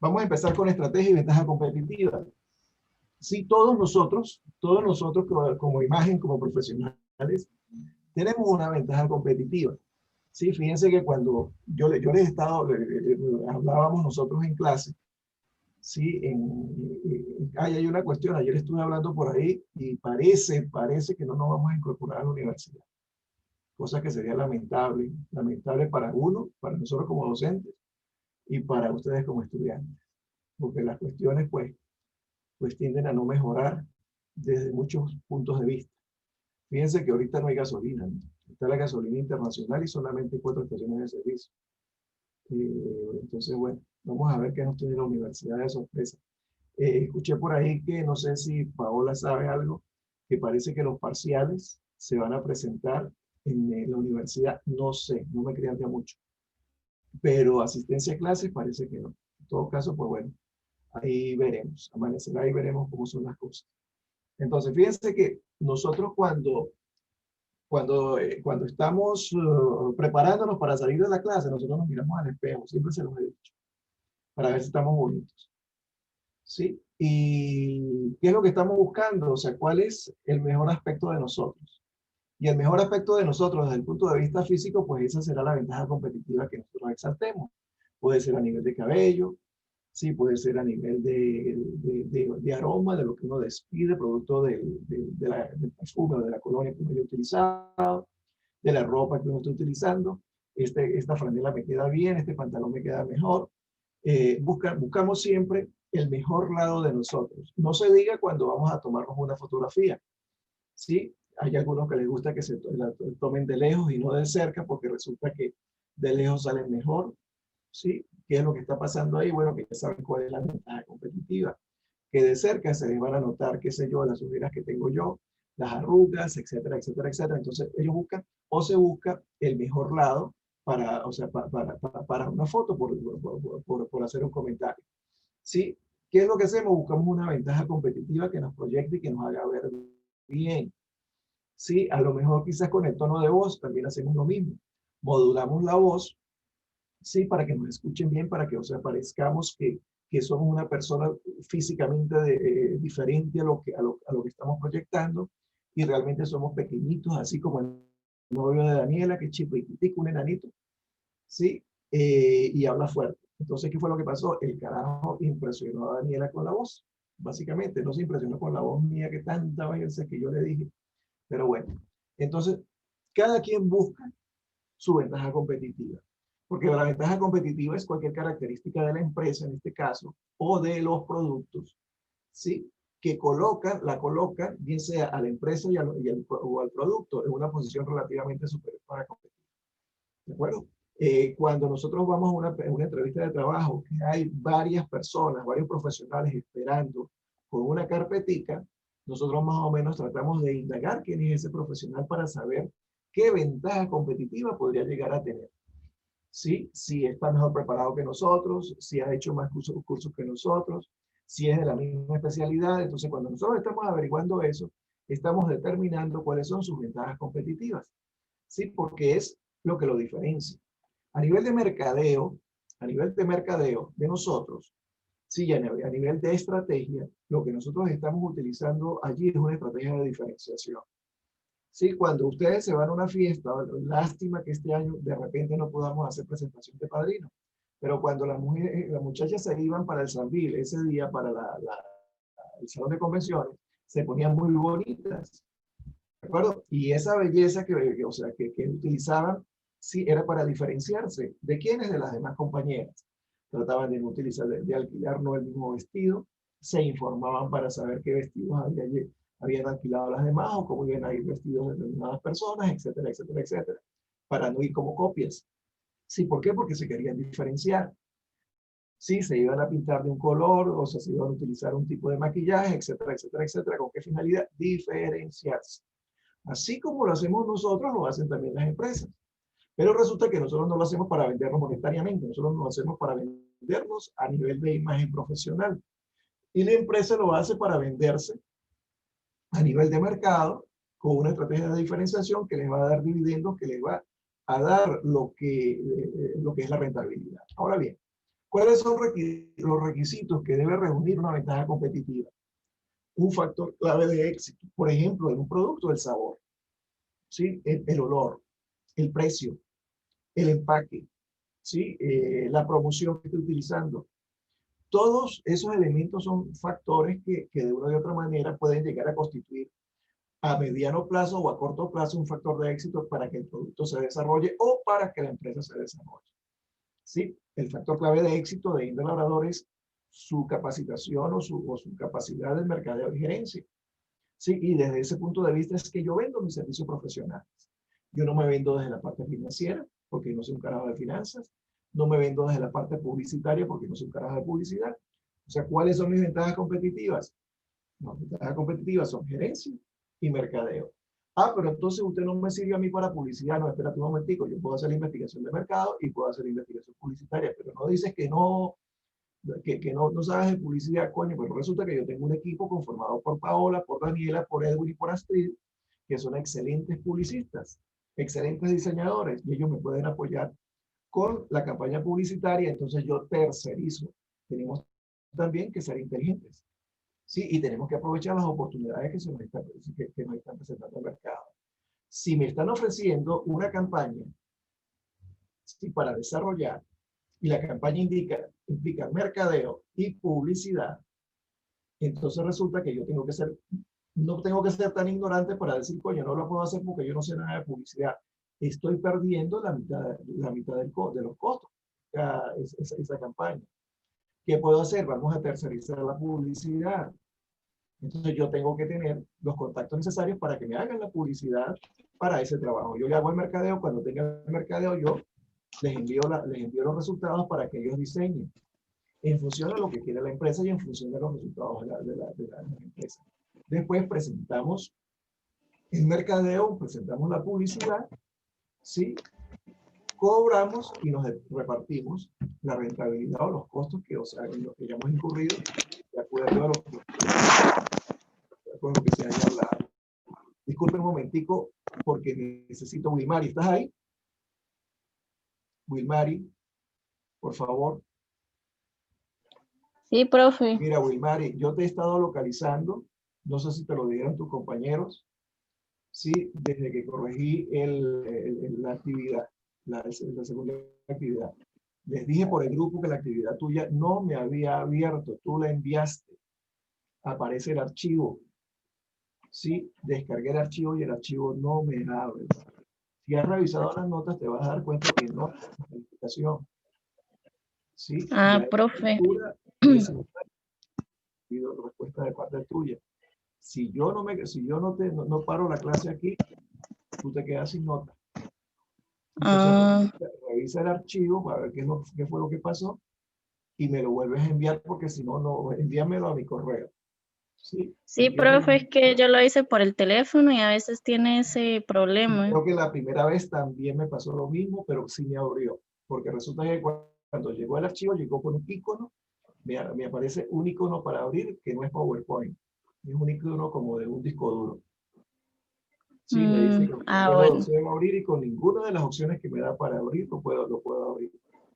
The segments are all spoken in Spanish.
Vamos a empezar con estrategia y ventaja competitiva. Sí, todos nosotros como imagen, como profesionales, tenemos una ventaja competitiva. Sí, fíjense que cuando yo les he estado, hablábamos nosotros en clase, sí, hay una cuestión, ayer estuve hablando por ahí y parece que no nos vamos a incorporar a la universidad, cosa que sería lamentable para uno, para nosotros como docentes y para ustedes como estudiantes, porque las cuestiones pues tienden a no mejorar desde muchos puntos de vista. Fíjense que ahorita no hay gasolina, ¿no? Está la gasolina internacional y solamente 4 estaciones de servicio. Entonces, bueno, vamos a ver qué nos tiene la universidad de sorpresa. Escuché por ahí que no sé si Paola sabe algo, que parece que los parciales se van a presentar en la universidad. No sé, no me crean ya mucho. Pero asistencia a clases parece que no. En todo caso, pues bueno, ahí veremos. Amanecerá y veremos cómo son las cosas. Entonces, fíjense que nosotros cuando estamos preparándonos para salir de la clase, nosotros nos miramos al espejo, siempre se los he dicho, para ver si estamos bonitos. ¿Sí? ¿Y qué es lo que estamos buscando? O sea, ¿cuál es el mejor aspecto de nosotros? Y el mejor aspecto de nosotros desde el punto de vista físico, pues esa será la ventaja competitiva que nosotros exaltemos. Puede ser a nivel de cabello, sí, puede ser a nivel de aroma, de lo que uno despide, producto del perfume o de la colonia que uno haya utilizado, de la ropa que uno está utilizando. Esta franela me queda bien, este pantalón me queda mejor. Buscamos siempre el mejor lado de nosotros. No se diga cuando vamos a tomarnos una fotografía, ¿sí? Hay algunos que les gusta que se la tomen de lejos y no de cerca porque resulta que de lejos salen mejor, ¿sí? ¿Qué es lo que está pasando ahí? Bueno, que ya saben cuál es la ventaja competitiva. Que de cerca se les van a notar, qué sé yo, las ojeras que tengo yo, las arrugas, etcétera, etcétera, etcétera. Entonces ellos buscan o se busca el mejor lado para, o sea, para una foto, por hacer un comentario. ¿Sí? ¿Qué es lo que hacemos? Buscamos una ventaja competitiva que nos proyecte y que nos haga ver bien. ¿Sí? A lo mejor quizás con el tono de voz también hacemos lo mismo. Modulamos la voz, ¿sí? Para que nos escuchen bien, para que, o sea, parezcamos que somos una persona físicamente diferente a lo que estamos proyectando y realmente somos pequeñitos, así como el novio de Daniela, que es chiquitico, un enanito, ¿sí? Y habla fuerte. Entonces, ¿qué fue lo que pasó? El carajo impresionó a Daniela con la voz, básicamente. No se impresionó con la voz mía, que tanta vaina que yo le dije. Pero bueno, entonces, cada quien busca su ventaja competitiva. Porque la ventaja competitiva es cualquier característica de la empresa, en este caso, o de los productos, ¿sí? Que la colocan, bien sea a la empresa o al producto, en una posición relativamente superior para competir. ¿De acuerdo? Cuando nosotros vamos a una entrevista de trabajo, que hay varias personas, varios profesionales esperando con una carpetica, nosotros más o menos tratamos de indagar quién es ese profesional para saber qué ventaja competitiva podría llegar a tener. ¿Sí? Si está mejor preparado que nosotros, si ha hecho más cursos que nosotros, si es de la misma especialidad. Entonces, cuando nosotros estamos averiguando eso, estamos determinando cuáles son sus ventajas competitivas. ¿Sí? Porque es lo que lo diferencia. A nivel de mercadeo, de nosotros, sí, a nivel de estrategia, lo que nosotros estamos utilizando allí es una estrategia de diferenciación. Sí, cuando ustedes se van a una fiesta, lástima que este año de repente no podamos hacer presentación de padrino, pero cuando las muchachas se iban para el Sambil ese día para el salón de convenciones, se ponían muy bonitas, ¿de acuerdo? Y esa belleza o sea, que utilizaban, sí, era para diferenciarse. ¿De quiénes? De las demás compañeras. Trataban de utilizar, de alquilar no el mismo vestido, se informaban para saber qué vestidos habían alquilado las demás o cómo iban a ir vestidos determinadas personas, etcétera, etcétera, etcétera, para no ir como copias. Sí, ¿por qué? Porque se querían diferenciar. Sí, se iban a pintar de un color, o sea, se iban a utilizar un tipo de maquillaje, etcétera, etcétera, etcétera. ¿Con qué finalidad? Diferenciarse. Así como lo hacemos nosotros, lo hacen también las empresas. Pero resulta que nosotros no lo hacemos para vendernos monetariamente, nosotros lo hacemos para vendernos a nivel de imagen profesional. Y la empresa lo hace para venderse a nivel de mercado con una estrategia de diferenciación que les va a dar dividendos, que les va a dar lo que es la rentabilidad. Ahora bien, ¿Cuáles son los requisitos que debe reunir una ventaja competitiva? Un factor clave de éxito, por ejemplo, en un producto, el sabor, ¿sí? El olor, el precio, el empaque, ¿sí? La promoción que esté utilizando. Todos esos elementos son factores que de una u otra manera pueden llegar a constituir a mediano plazo o a corto plazo un factor de éxito para que el producto se desarrolle o para que la empresa se desarrolle. ¿Sí? El factor clave de éxito de índole orador es su capacitación o su capacidad de mercadeo y gerencia. ¿Sí? Y desde ese punto de vista es que yo vendo mis servicios profesionales. Yo no me vendo desde la parte financiera, porque no soy un carajo de finanzas. No me vendo desde la parte publicitaria, porque no soy un carajo de publicidad. O sea, ¿cuáles son mis ventajas competitivas? Las ventajas competitivas son gerencia y mercadeo. Ah, pero entonces usted no me sirve a mí para publicidad. No, espérate un momentico. Yo puedo hacer la investigación de mercado y puedo hacer la investigación publicitaria, pero no dices que no sabes de publicidad, coño, pero resulta que yo tengo un equipo conformado por Paola, por Daniela, por Edwin y por Astrid, que son excelentes publicistas, excelentes diseñadores, y ellos me pueden apoyar con la campaña publicitaria, entonces yo tercerizo. Tenemos también que ser inteligentes, ¿sí? Y tenemos que aprovechar las oportunidades que nos están presentando el mercado. Si me están ofreciendo una campaña, ¿sí?, para desarrollar, y la campaña implica mercadeo y publicidad, entonces resulta que yo no tengo que ser tan ignorante para decir, coño, no lo puedo hacer porque yo no sé nada de publicidad. Estoy perdiendo la mitad de los costos, esa campaña. ¿Qué puedo hacer? Vamos a tercerizar la publicidad. Entonces yo tengo que tener los contactos necesarios para que me hagan la publicidad para ese trabajo. Yo le hago el mercadeo, cuando tenga el mercadeo yo les envío los resultados para que ellos diseñen en función a lo que quiere la empresa y en función de los resultados de la empresa. Después presentamos el mercadeo, presentamos la publicidad, ¿sí? Cobramos y nos repartimos la rentabilidad o los costos que, o sea, en los que hayamos incurrido de acuerdo a con lo que se haya hablado. Disculpe un momentico porque necesito Wilmari. ¿Estás ahí? Wilmari, por favor. Sí, profe. Mira, Wilmari, yo te he estado localizando, no sé si te lo dijeron tus compañeros, sí, desde que corregí la actividad, la segunda actividad. Les dije por el grupo que la actividad tuya no me había abierto, tú la enviaste, aparece el archivo, sí, descargué el archivo y el archivo no me abre. Si has revisado las notas te vas a dar cuenta que no hay calificación, sí, Ah, ya profe. pido respuesta de parte tuya. Si yo no paro la clase aquí, tú te quedas sin nota. Entonces Ah, revisa el archivo para ver qué fue lo que pasó y me lo vuelves a enviar porque si no, envíamelo a mi correo. ¿Sí? sí, profe, es que yo lo hice por el teléfono y a veces tiene ese problema. Creo que la primera vez también me pasó lo mismo, pero sí me abrió. Porque resulta que cuando llegó el archivo, llegó con un icono, me aparece un icono para abrir que no es PowerPoint. Es un icono como de un disco duro. Sí, me dice que la Bueno. opción abrir y con ninguna de las opciones que me da para abrir lo puedo abrir.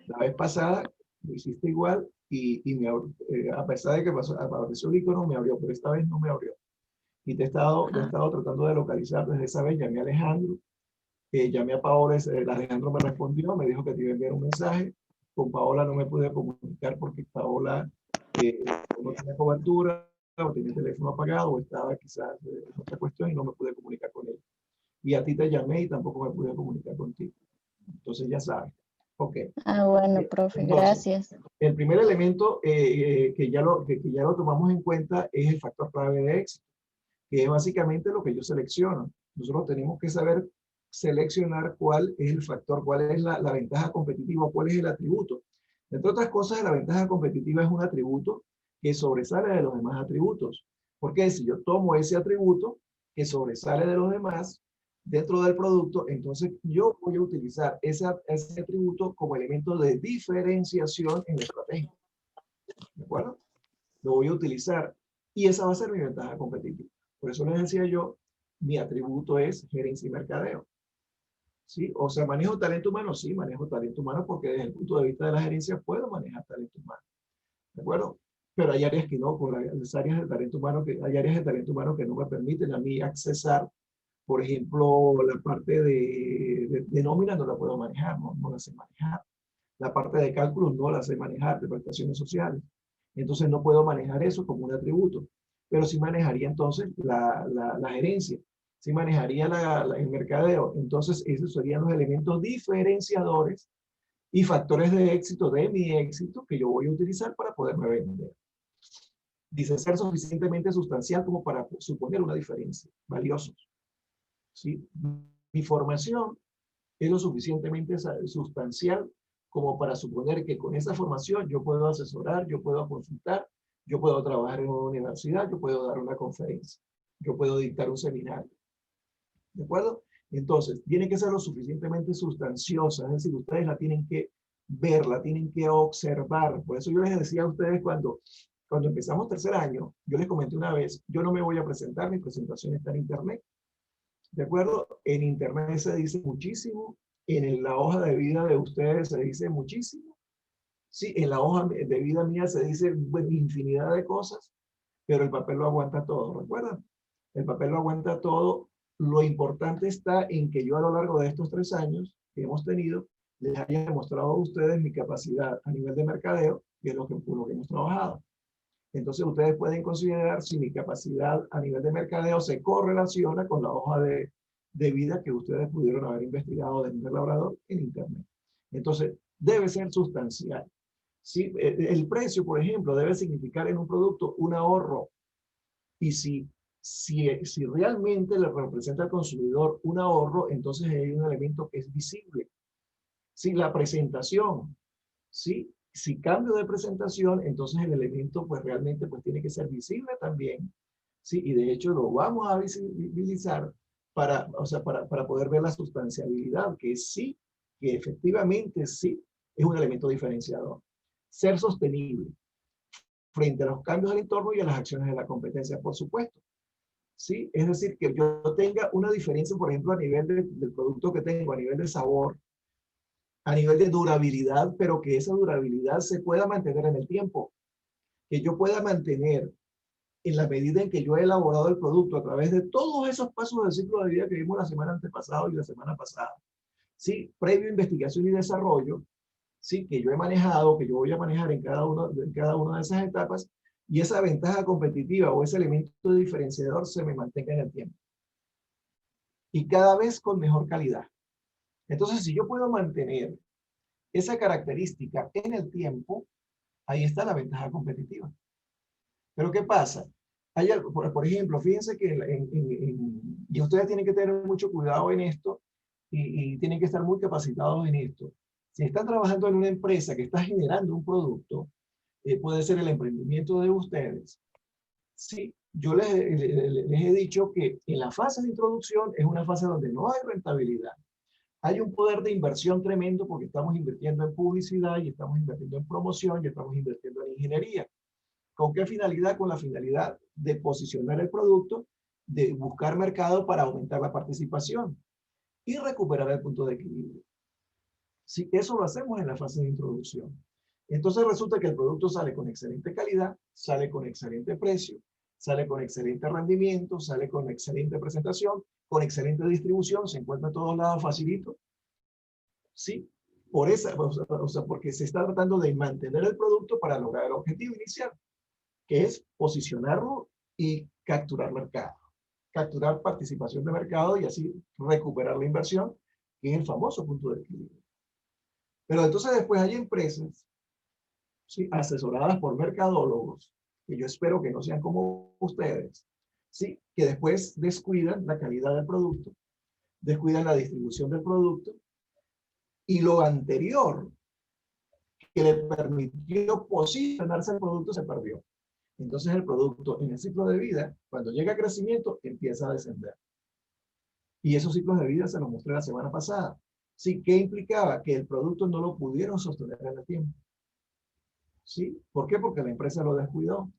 La vez pasada lo hiciste igual a pesar de que apareció el icono, me abrió, pero esta vez no me abrió. Y te he estado tratando de localizar desde esa vez. Llamé a Alejandro, llamé a Paola, Alejandro me respondió, me dijo que te iba a enviar un mensaje. Con Paola no me pude comunicar porque Paola no tenía cobertura, o tenía el teléfono apagado, o estaba quizás en otra cuestión y no me pude comunicar con ella. Y a ti te llamé y tampoco me pude comunicar contigo. Entonces ya sabes. Ok. Ah, bueno, profe, Entonces, gracias. el primer elemento que ya lo tomamos en cuenta es el factor clave de éxito, que es básicamente lo que yo selecciono. Nosotros tenemos que saber seleccionar cuál es el factor, cuál es la ventaja competitiva, cuál es el atributo. Entre otras cosas, la ventaja competitiva es un atributo que sobresale de los demás atributos. Porque si yo tomo ese atributo que sobresale de los demás dentro del producto, entonces yo voy a utilizar ese atributo como elemento de diferenciación en la estrategia. ¿De acuerdo? Lo voy a utilizar y esa va a ser mi ventaja competitiva. Por eso les decía yo, mi atributo es gerencia y mercadeo. ¿Sí? O sea, ¿manejo talento humano? Sí, manejo talento humano porque desde el punto de vista de la gerencia puedo manejar talento humano. ¿De acuerdo? Pero hay áreas que no, por las áreas de talento humano que, hay áreas de talento humano que no me permiten a mí accesar. Por ejemplo, la parte de nómina no la puedo manejar, no la sé manejar. La parte de cálculo no la sé manejar, de prestaciones sociales. Entonces no puedo manejar eso como un atributo, pero sí manejaría entonces la gerencia, sí manejaría el mercadeo. Entonces esos serían los elementos diferenciadores y factores de éxito de mi éxito que yo voy a utilizar para poderme vender. Dice ser suficientemente sustancial como para suponer una diferencia, valiosos. ¿Sí? Mi formación es lo suficientemente sustancial como para suponer que con esa formación yo puedo asesorar, yo puedo consultar, yo puedo trabajar en una universidad, yo puedo dar una conferencia, yo puedo dictar un seminario. ¿De acuerdo? Entonces, tiene que ser lo suficientemente sustanciosa, es decir, ustedes la tienen que ver, la tienen que observar. Por eso yo les decía a ustedes cuando empezamos tercer año, yo les comenté una vez, yo no me voy a presentar, mi presentación está en internet. ¿De acuerdo? En internet se dice muchísimo, en la hoja de vida de ustedes se dice muchísimo. Sí, en la hoja de vida mía se dice infinidad de cosas, pero el papel lo aguanta todo, ¿recuerdan? El papel lo aguanta todo. Lo importante está en que yo a lo largo de estos 3 años que hemos tenido, les haya demostrado a ustedes mi capacidad a nivel de mercadeo, que es lo que hemos trabajado. Entonces ustedes pueden considerar si mi capacidad a nivel de mercadeo se correlaciona con la hoja de vida que ustedes pudieron haber investigado de nivel labrador en internet. Entonces debe ser sustancial. ¿Sí? El precio, por ejemplo, debe significar en un producto un ahorro. Y si realmente le representa al consumidor un ahorro, entonces hay un elemento que es visible. ¿Sí? La presentación, ¿sí? Si cambio de presentación, entonces el elemento pues realmente pues tiene que ser visible también, ¿sí? Y de hecho lo vamos a visibilizar para, o sea, para poder ver la sustancialidad, que sí, que efectivamente sí, es un elemento diferenciador. Ser sostenible frente a los cambios del entorno y a las acciones de la competencia, por supuesto. ¿Sí? Es decir, que yo tenga una diferencia, por ejemplo, a nivel del producto que tengo, a nivel de sabor, a nivel de durabilidad, pero que esa durabilidad se pueda mantener en el tiempo, que yo pueda mantener en la medida en que yo he elaborado el producto a través de todos esos pasos del ciclo de vida que vimos la semana antepasada y la semana pasada. ¿Sí? Previo investigación y desarrollo, ¿sí? Que yo he manejado, que yo voy a manejar en cada una de esas etapas, y esa ventaja competitiva o ese elemento diferenciador se me mantenga en el tiempo. Y cada vez con mejor calidad. Entonces, si yo puedo mantener esa característica en el tiempo, ahí está la ventaja competitiva. Pero ¿qué pasa? Hay algo, por ejemplo, fíjense que y ustedes tienen que tener mucho cuidado en esto y tienen que estar muy capacitados en esto. Si están trabajando en una empresa que está generando un producto, puede ser el emprendimiento de ustedes. Sí, yo les he dicho que en la fase de introducción es una fase donde no hay rentabilidad. Hay un poder de inversión tremendo porque estamos invirtiendo en publicidad y estamos invirtiendo en promoción y estamos invirtiendo en ingeniería. ¿Con qué finalidad? Con la finalidad de posicionar el producto, de buscar mercado para aumentar la participación y recuperar el punto de equilibrio. Sí, eso lo hacemos en la fase de introducción. Entonces resulta que el producto sale con excelente calidad, sale con excelente precio, sale con excelente rendimiento, sale con excelente presentación, con excelente distribución, se encuentra a todos lados facilito. Sí, por esa, o sea, porque se está tratando de mantener el producto para lograr el objetivo inicial, que es posicionarlo y capturar mercado, capturar participación de mercado y así recuperar la inversión, que es el famoso punto de equilibrio. Pero entonces después hay empresas, ¿sí? Asesoradas por mercadólogos, que yo espero que no sean como ustedes, ¿sí? Que después descuidan la calidad del producto, descuidan la distribución del producto y lo anterior que le permitió posicionarse el producto se perdió. Entonces el producto en el ciclo de vida, cuando llega a crecimiento, empieza a descender. Y esos ciclos de vida se los mostré la semana pasada. Sí, ¿qué implicaba? Que el producto no lo pudieron sostener en el tiempo. ¿Sí? ¿Por qué? Porque la empresa lo descuidó.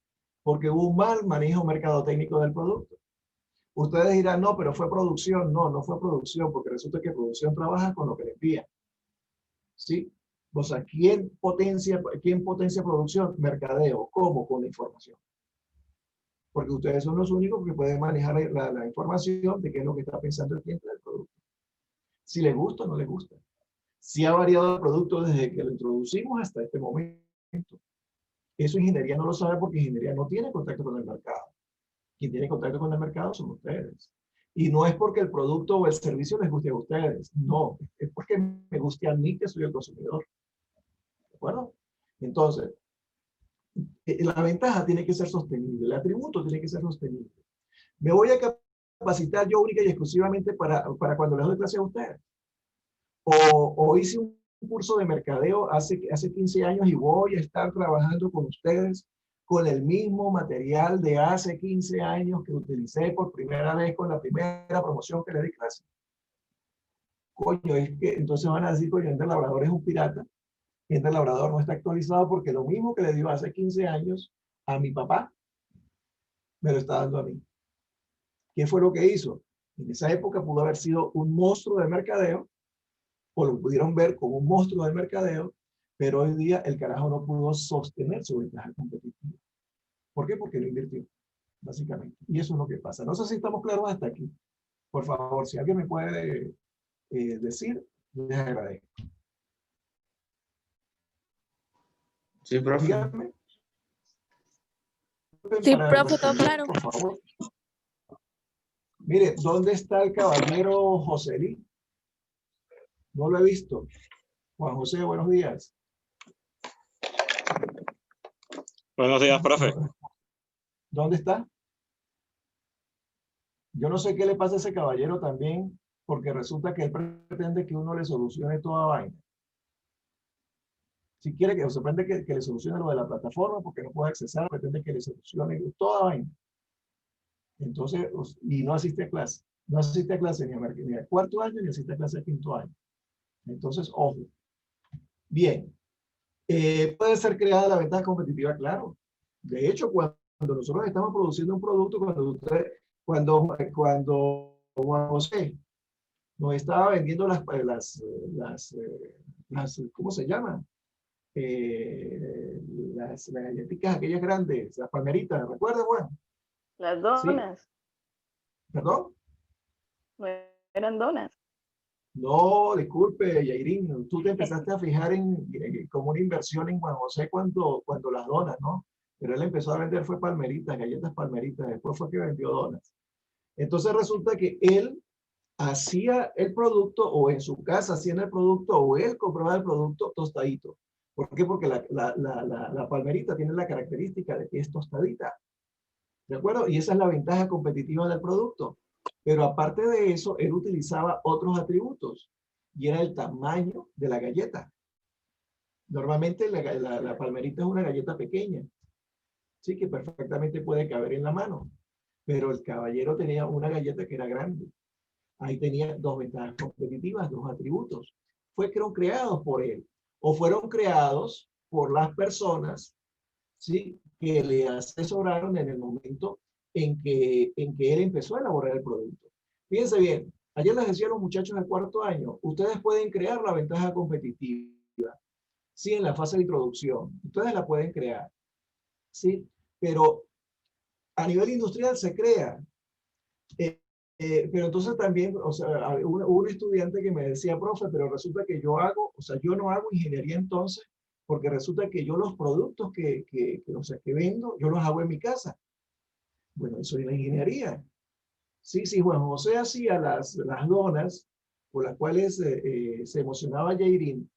Porque hubo un mal manejo mercadotécnico del producto. Ustedes dirán, no, pero fue producción. No, no fue producción, porque resulta que producción trabaja con lo que le envía. ¿Sí? O sea, quién potencia producción? Mercadeo. ¿Cómo? Con la información. Porque ustedes son los únicos que pueden manejar la información de qué es lo que está pensando el cliente del producto. Si le gusta o no le gusta. Si ha variado el producto desde que lo introducimos hasta este momento. Eso ingeniería no lo sabe porque ingeniería no tiene contacto con el mercado. Quien tiene contacto con el mercado son ustedes. Y no es porque el producto o el servicio les guste a ustedes. No, es porque me guste a mí que soy el consumidor. ¿De acuerdo? Entonces, la ventaja tiene que ser sostenible. El atributo tiene que ser sostenible. Me voy a capacitar yo única y exclusivamente para cuando les doy clase a ustedes. O hice un curso de mercadeo hace 15 años y voy a estar trabajando con ustedes con el mismo material de hace 15 años que utilicé por primera vez con la primera promoción que le di clase. Coño, es que entonces van a decir, coño, Ender Labrador es un pirata. Ender Labrador no está actualizado porque lo mismo que le dio hace 15 años a mi papá, me lo está dando a mí. ¿Qué fue lo que hizo? En esa época pudo haber sido un monstruo de mercadeo, o lo pudieron ver como un monstruo de mercadeo, pero hoy día el carajo no pudo sostener su ventaja competitiva. ¿Por qué? Porque no invirtió, básicamente. Y eso es lo que pasa. No sé si estamos claros hasta aquí. Por favor, si alguien me puede decir, les agradezco. Sí, profe. Díganme. Sí, Para profe, todo responder, claro. por favor. Mire, ¿dónde está el caballero Joselí? No lo he visto. Juan José, buenos días. Buenos días, profe. ¿Dónde está? Yo no sé qué le pasa a ese caballero también, porque resulta que él pretende que uno le solucione toda vaina. Si quiere que, o se pretende que le solucione lo de la plataforma, porque no puede accesar, pretende que le solucione toda vaina. Entonces, y no asiste a clase. No asiste a clase ni a cuarto año, ni asiste a clase a quinto año. Entonces, ojo. Bien. Puede ser creada la ventaja competitiva, claro. De hecho, cuando nosotros estamos produciendo un producto, cuando Juan José nos estaba vendiendo las ¿cómo se llaman? Las galletitas aquellas grandes, las palmeritas, ¿recuerdas, Juan? Las donas. ¿Sí? ¿Perdón? No eran donas. No, disculpe, Yairín, tú te empezaste a fijar como una inversión en Juan José cuando las donas, ¿no? Pero él empezó a vender fue palmeritas, galletas palmeritas, después fue que vendió donas. Entonces resulta que él hacía el producto, o en su casa hacían el producto, o él compraba el producto tostadito. ¿Por qué? Porque la palmerita tiene la característica de que es tostadita. ¿De acuerdo? Y esa es la ventaja competitiva del producto. Pero aparte de eso, él utilizaba otros atributos, y era el tamaño de la galleta. Normalmente la palmerita es una galleta pequeña, sí, que perfectamente puede caber en la mano. Pero el caballero tenía una galleta que era grande. Ahí tenía dos ventajas competitivas, dos atributos. Fueron creados por él, o fueron creados por las personas, ¿sí?, que le asesoraron en el momento en que él empezó a elaborar el producto. Fíjense bien, ayer les decía a los muchachos del cuarto año, ustedes pueden crear la ventaja competitiva, ¿sí?, en la fase de introducción. Ustedes la pueden crear, ¿sí? Pero a nivel industrial se crea. Pero entonces también, o sea, hubo un estudiante que me decía, profe, pero resulta que yo no hago ingeniería entonces, porque resulta que yo los productos que vendo, yo los hago en mi casa. Bueno, eso es la ingeniería. Sí, sí, Juan José hacía las donas por las cuales se emocionaba Jairín.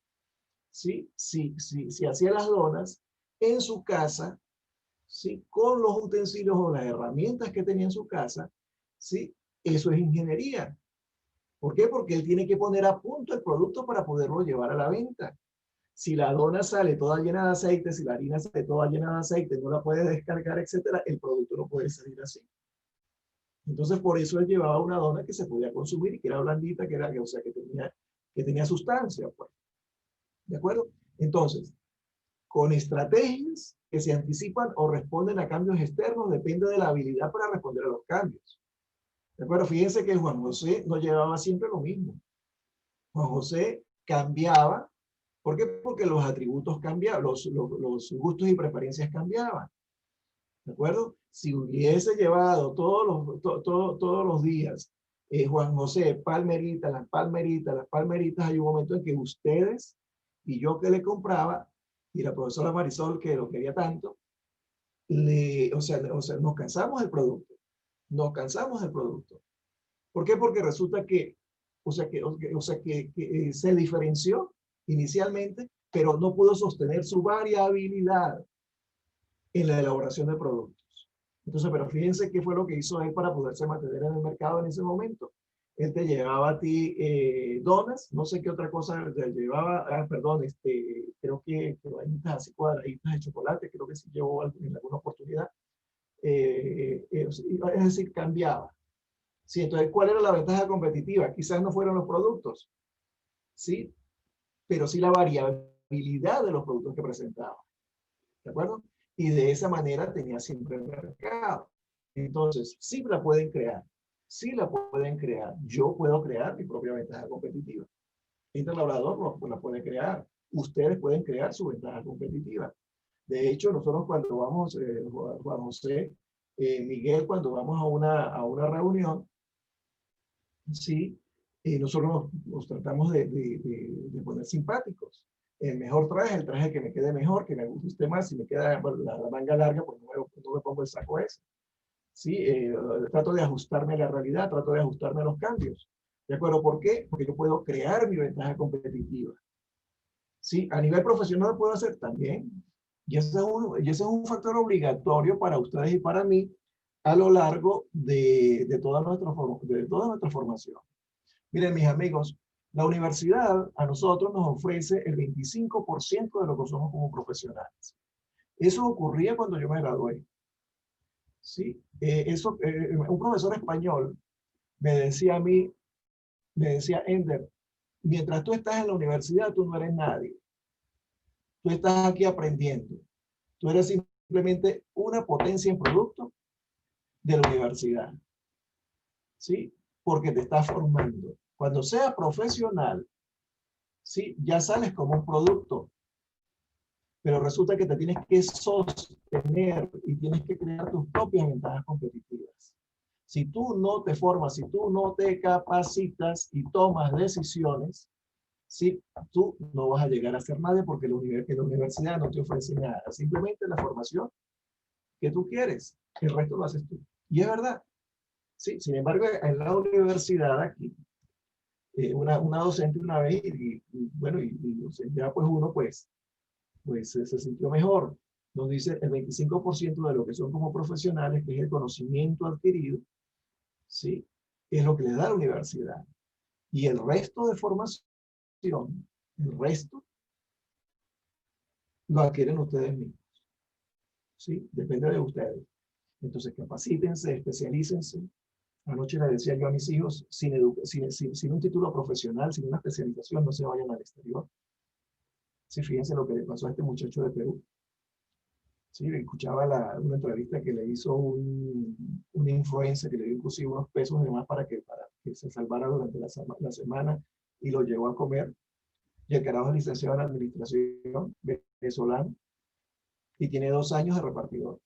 Sí, sí, sí, sí, hacía las donas en su casa, sí, con los utensilios o las herramientas que tenía en su casa, sí. Eso es ingeniería. ¿Por qué? Porque él tiene que poner a punto el producto para poderlo llevar a la venta. Si la dona sale toda llena de aceite, si la harina sale toda llena de aceite, no la puede descargar, etcétera, el producto no puede salir así. Entonces, por eso él llevaba una dona que se podía consumir y que era blandita, o sea, que tenía sustancia, pues. ¿De acuerdo? Entonces, con estrategias que se anticipan o responden a cambios externos, depende de la habilidad para responder a los cambios. ¿De acuerdo? Fíjense que Juan José no llevaba siempre lo mismo. Juan José cambiaba. ¿Por qué? Porque los atributos cambiaban, los gustos y preferencias cambiaban. ¿De acuerdo? Si hubiese llevado todos los días Juan José, palmeritas, las palmeritas, hay un momento en que ustedes y yo que le compraba, y la profesora Marisol que lo quería tanto, o sea, nos cansamos del producto. Nos cansamos del producto. ¿Por qué? Porque resulta que, que se diferenció inicialmente, pero no pudo sostener su variabilidad en la elaboración de productos. Entonces, pero fíjense qué fue lo que hizo él para poderse mantener en el mercado en ese momento. Él te llevaba a ti donas, no sé qué otra cosa te llevaba, perdón, creo que vainitas así cuadraditas de chocolate, creo que sí llevó en alguna oportunidad. Es decir, cambiaba. Sí, entonces, ¿cuál era la ventaja competitiva? Quizás no fueron los productos, ¿sí? Pero sí la variabilidad de los productos que presentaba. ¿De acuerdo? Y de esa manera tenía siempre el mercado. Entonces, sí la pueden crear. Sí la pueden crear. Yo puedo crear mi propia ventaja competitiva. Este laborador no la puede crear. Ustedes pueden crear su ventaja competitiva. De hecho, nosotros cuando vamos, Juan José, Miguel, cuando vamos a una reunión, sí, nosotros nos tratamos de poner simpáticos. El mejor traje, el traje que me quede mejor, que me guste más. Si me queda la manga larga, pues no me pongo el saco ese. ¿Sí? Trato de ajustarme a la realidad, trato de ajustarme a los cambios. ¿De acuerdo? ¿Por qué? Porque yo puedo crear mi ventaja competitiva. ¿Sí? A nivel profesional lo puedo hacer también. Y ese es un factor obligatorio para ustedes y para mí a lo largo de toda nuestra formación. Miren, mis amigos, la universidad a nosotros nos ofrece el 25% de lo que somos como profesionales. Eso ocurría cuando yo me gradué. ¿Sí? Un profesor español me decía a mí, me decía, Ender, mientras tú estás en la universidad, tú no eres nadie. Tú estás aquí aprendiendo. Tú eres simplemente una potencia en producto de la universidad. ¿Sí? Porque te estás formando. Cuando seas profesional, ¿sí? Ya sales como un producto. Pero resulta que te tienes que sostener y tienes que crear tus propias ventajas competitivas. Si tú no te formas, si tú no te capacitas y tomas decisiones, ¿sí? Tú no vas a llegar a ser nadie porque la universidad no te ofrece nada. Simplemente la formación que tú quieres. El resto lo haces tú. Y es verdad. ¿Sí? Sin embargo, en la universidad aquí, una docente una vez, bueno, ya pues uno pues se sintió mejor. Nos dice el 25% de lo que son como profesionales, que es el conocimiento adquirido, ¿sí? Es lo que le da la universidad. Y el resto de formación, el resto, lo adquieren ustedes mismos. ¿Sí? Depende de ustedes. Entonces, capacítense, especialícense. Anoche le decía yo a mis hijos, sin un título profesional, sin una especialización, no se vayan al exterior. Sí, fíjense lo que le pasó a este muchacho de Perú. Sí, escuchaba una entrevista que le hizo un influencer que le dio inclusive unos pesos de más para que se salvara durante la semana y lo llevó a comer. Y el carajo es licenciado en administración venezolano y tiene 2 años de repartidor.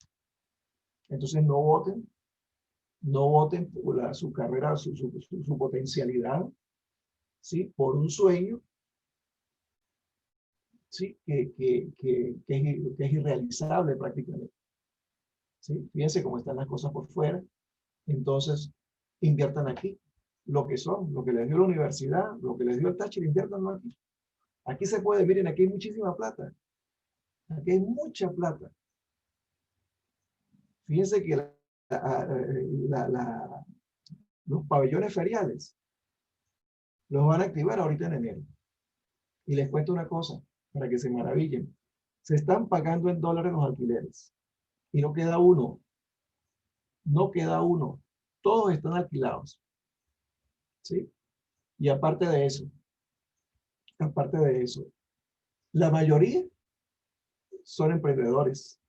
Entonces no voten por su carrera, su potencialidad, ¿sí? Por un sueño, ¿sí? que es irrealizable prácticamente. ¿Sí? Fíjense cómo están las cosas por fuera. Entonces, inviertan aquí lo que son, lo que les dio la universidad, lo que les dio el Táchira, inviertanlo aquí. Aquí se puede, miren, aquí hay muchísima plata. Aquí hay mucha plata. Fíjense que los pabellones feriales los van a activar ahorita en enero. Y les cuento una cosa, para que se maravillen. Se están pagando en dólares los alquileres. Y no queda uno. No queda uno. Todos están alquilados. ¿Sí? Y aparte de eso, la mayoría son emprendedores.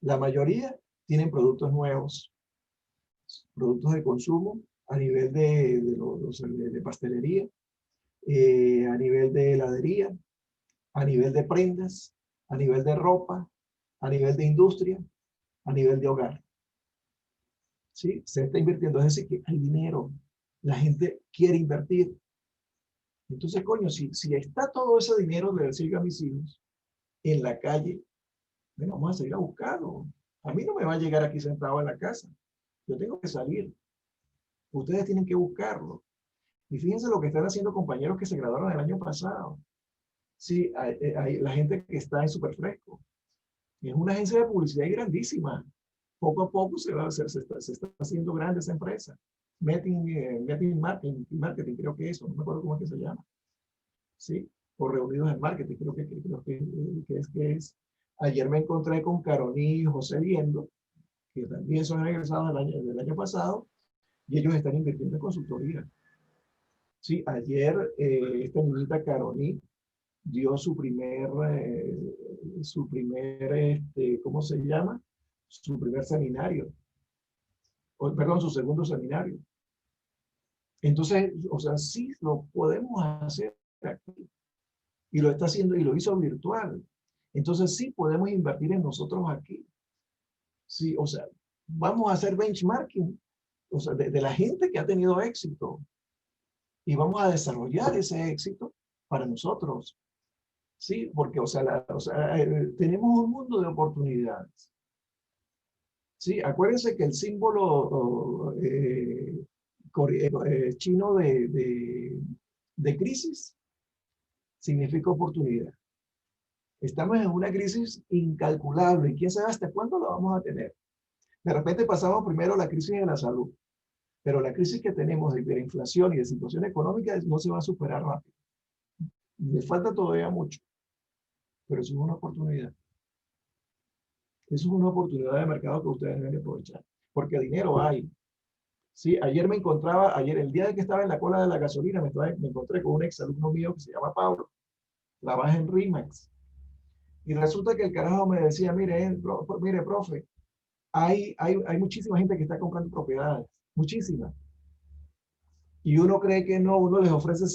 La mayoría tienen productos nuevos. productos de consumo, a nivel de pastelería, a nivel de heladería, a nivel de prendas, a nivel de ropa, a nivel de industria, a nivel de hogar. ¿Sí? Se está invirtiendo, es decir, que hay dinero, la gente quiere invertir. Entonces, coño, si está todo ese dinero, le decir a mis hijos, en la calle, bueno, vamos a salir a buscarlo. A mí no me va a llegar aquí sentado en la casa. Yo tengo que salir. Ustedes tienen que buscarlo. Y fíjense lo que están haciendo compañeros que se graduaron el año pasado. Sí, hay la gente que está en Superfresco. Es una agencia de publicidad grandísima. Poco a poco se está haciendo grande esa empresa. Meeting marketing, creo que eso, no me acuerdo cómo es que se llama. ¿Sí? O reunidos en marketing, creo que es. Ayer me encontré con Caroní y José Liendo, que también son egresados del año pasado, y ellos están invirtiendo en consultoría. Sí, ayer esta niñita Caroní dio su primer, ¿cómo se llama? Su primer seminario. Perdón, su segundo seminario. Entonces, o sea, sí lo podemos hacer aquí. Y lo está haciendo y lo hizo virtual. Entonces, sí podemos invertir en nosotros aquí. Sí, o sea, vamos a hacer benchmarking, o sea, de la gente que ha tenido éxito. Y vamos a desarrollar ese éxito para nosotros. Sí, porque, tenemos un mundo de oportunidades. Sí, acuérdense que el símbolo chino de crisis significa oportunidad. Estamos en una crisis incalculable y quién sabe hasta cuándo la vamos a tener. De repente pasamos primero la crisis de la salud, pero la crisis que tenemos de hiperinflación y de situación económica no se va a superar rápido. Le falta todavía mucho, pero eso es una oportunidad. Eso es una oportunidad de mercado que ustedes deben aprovechar, porque dinero hay. Sí, ayer, el día de que estaba en la cola de la gasolina, me encontré con un exalumno mío que se llama Pablo, trabaja en RIMAX. Y resulta que el carajo me decía, mire, profe, hay muchísima gente que está comprando propiedades, muchísiima. Y uno cree que no, uno les ofrece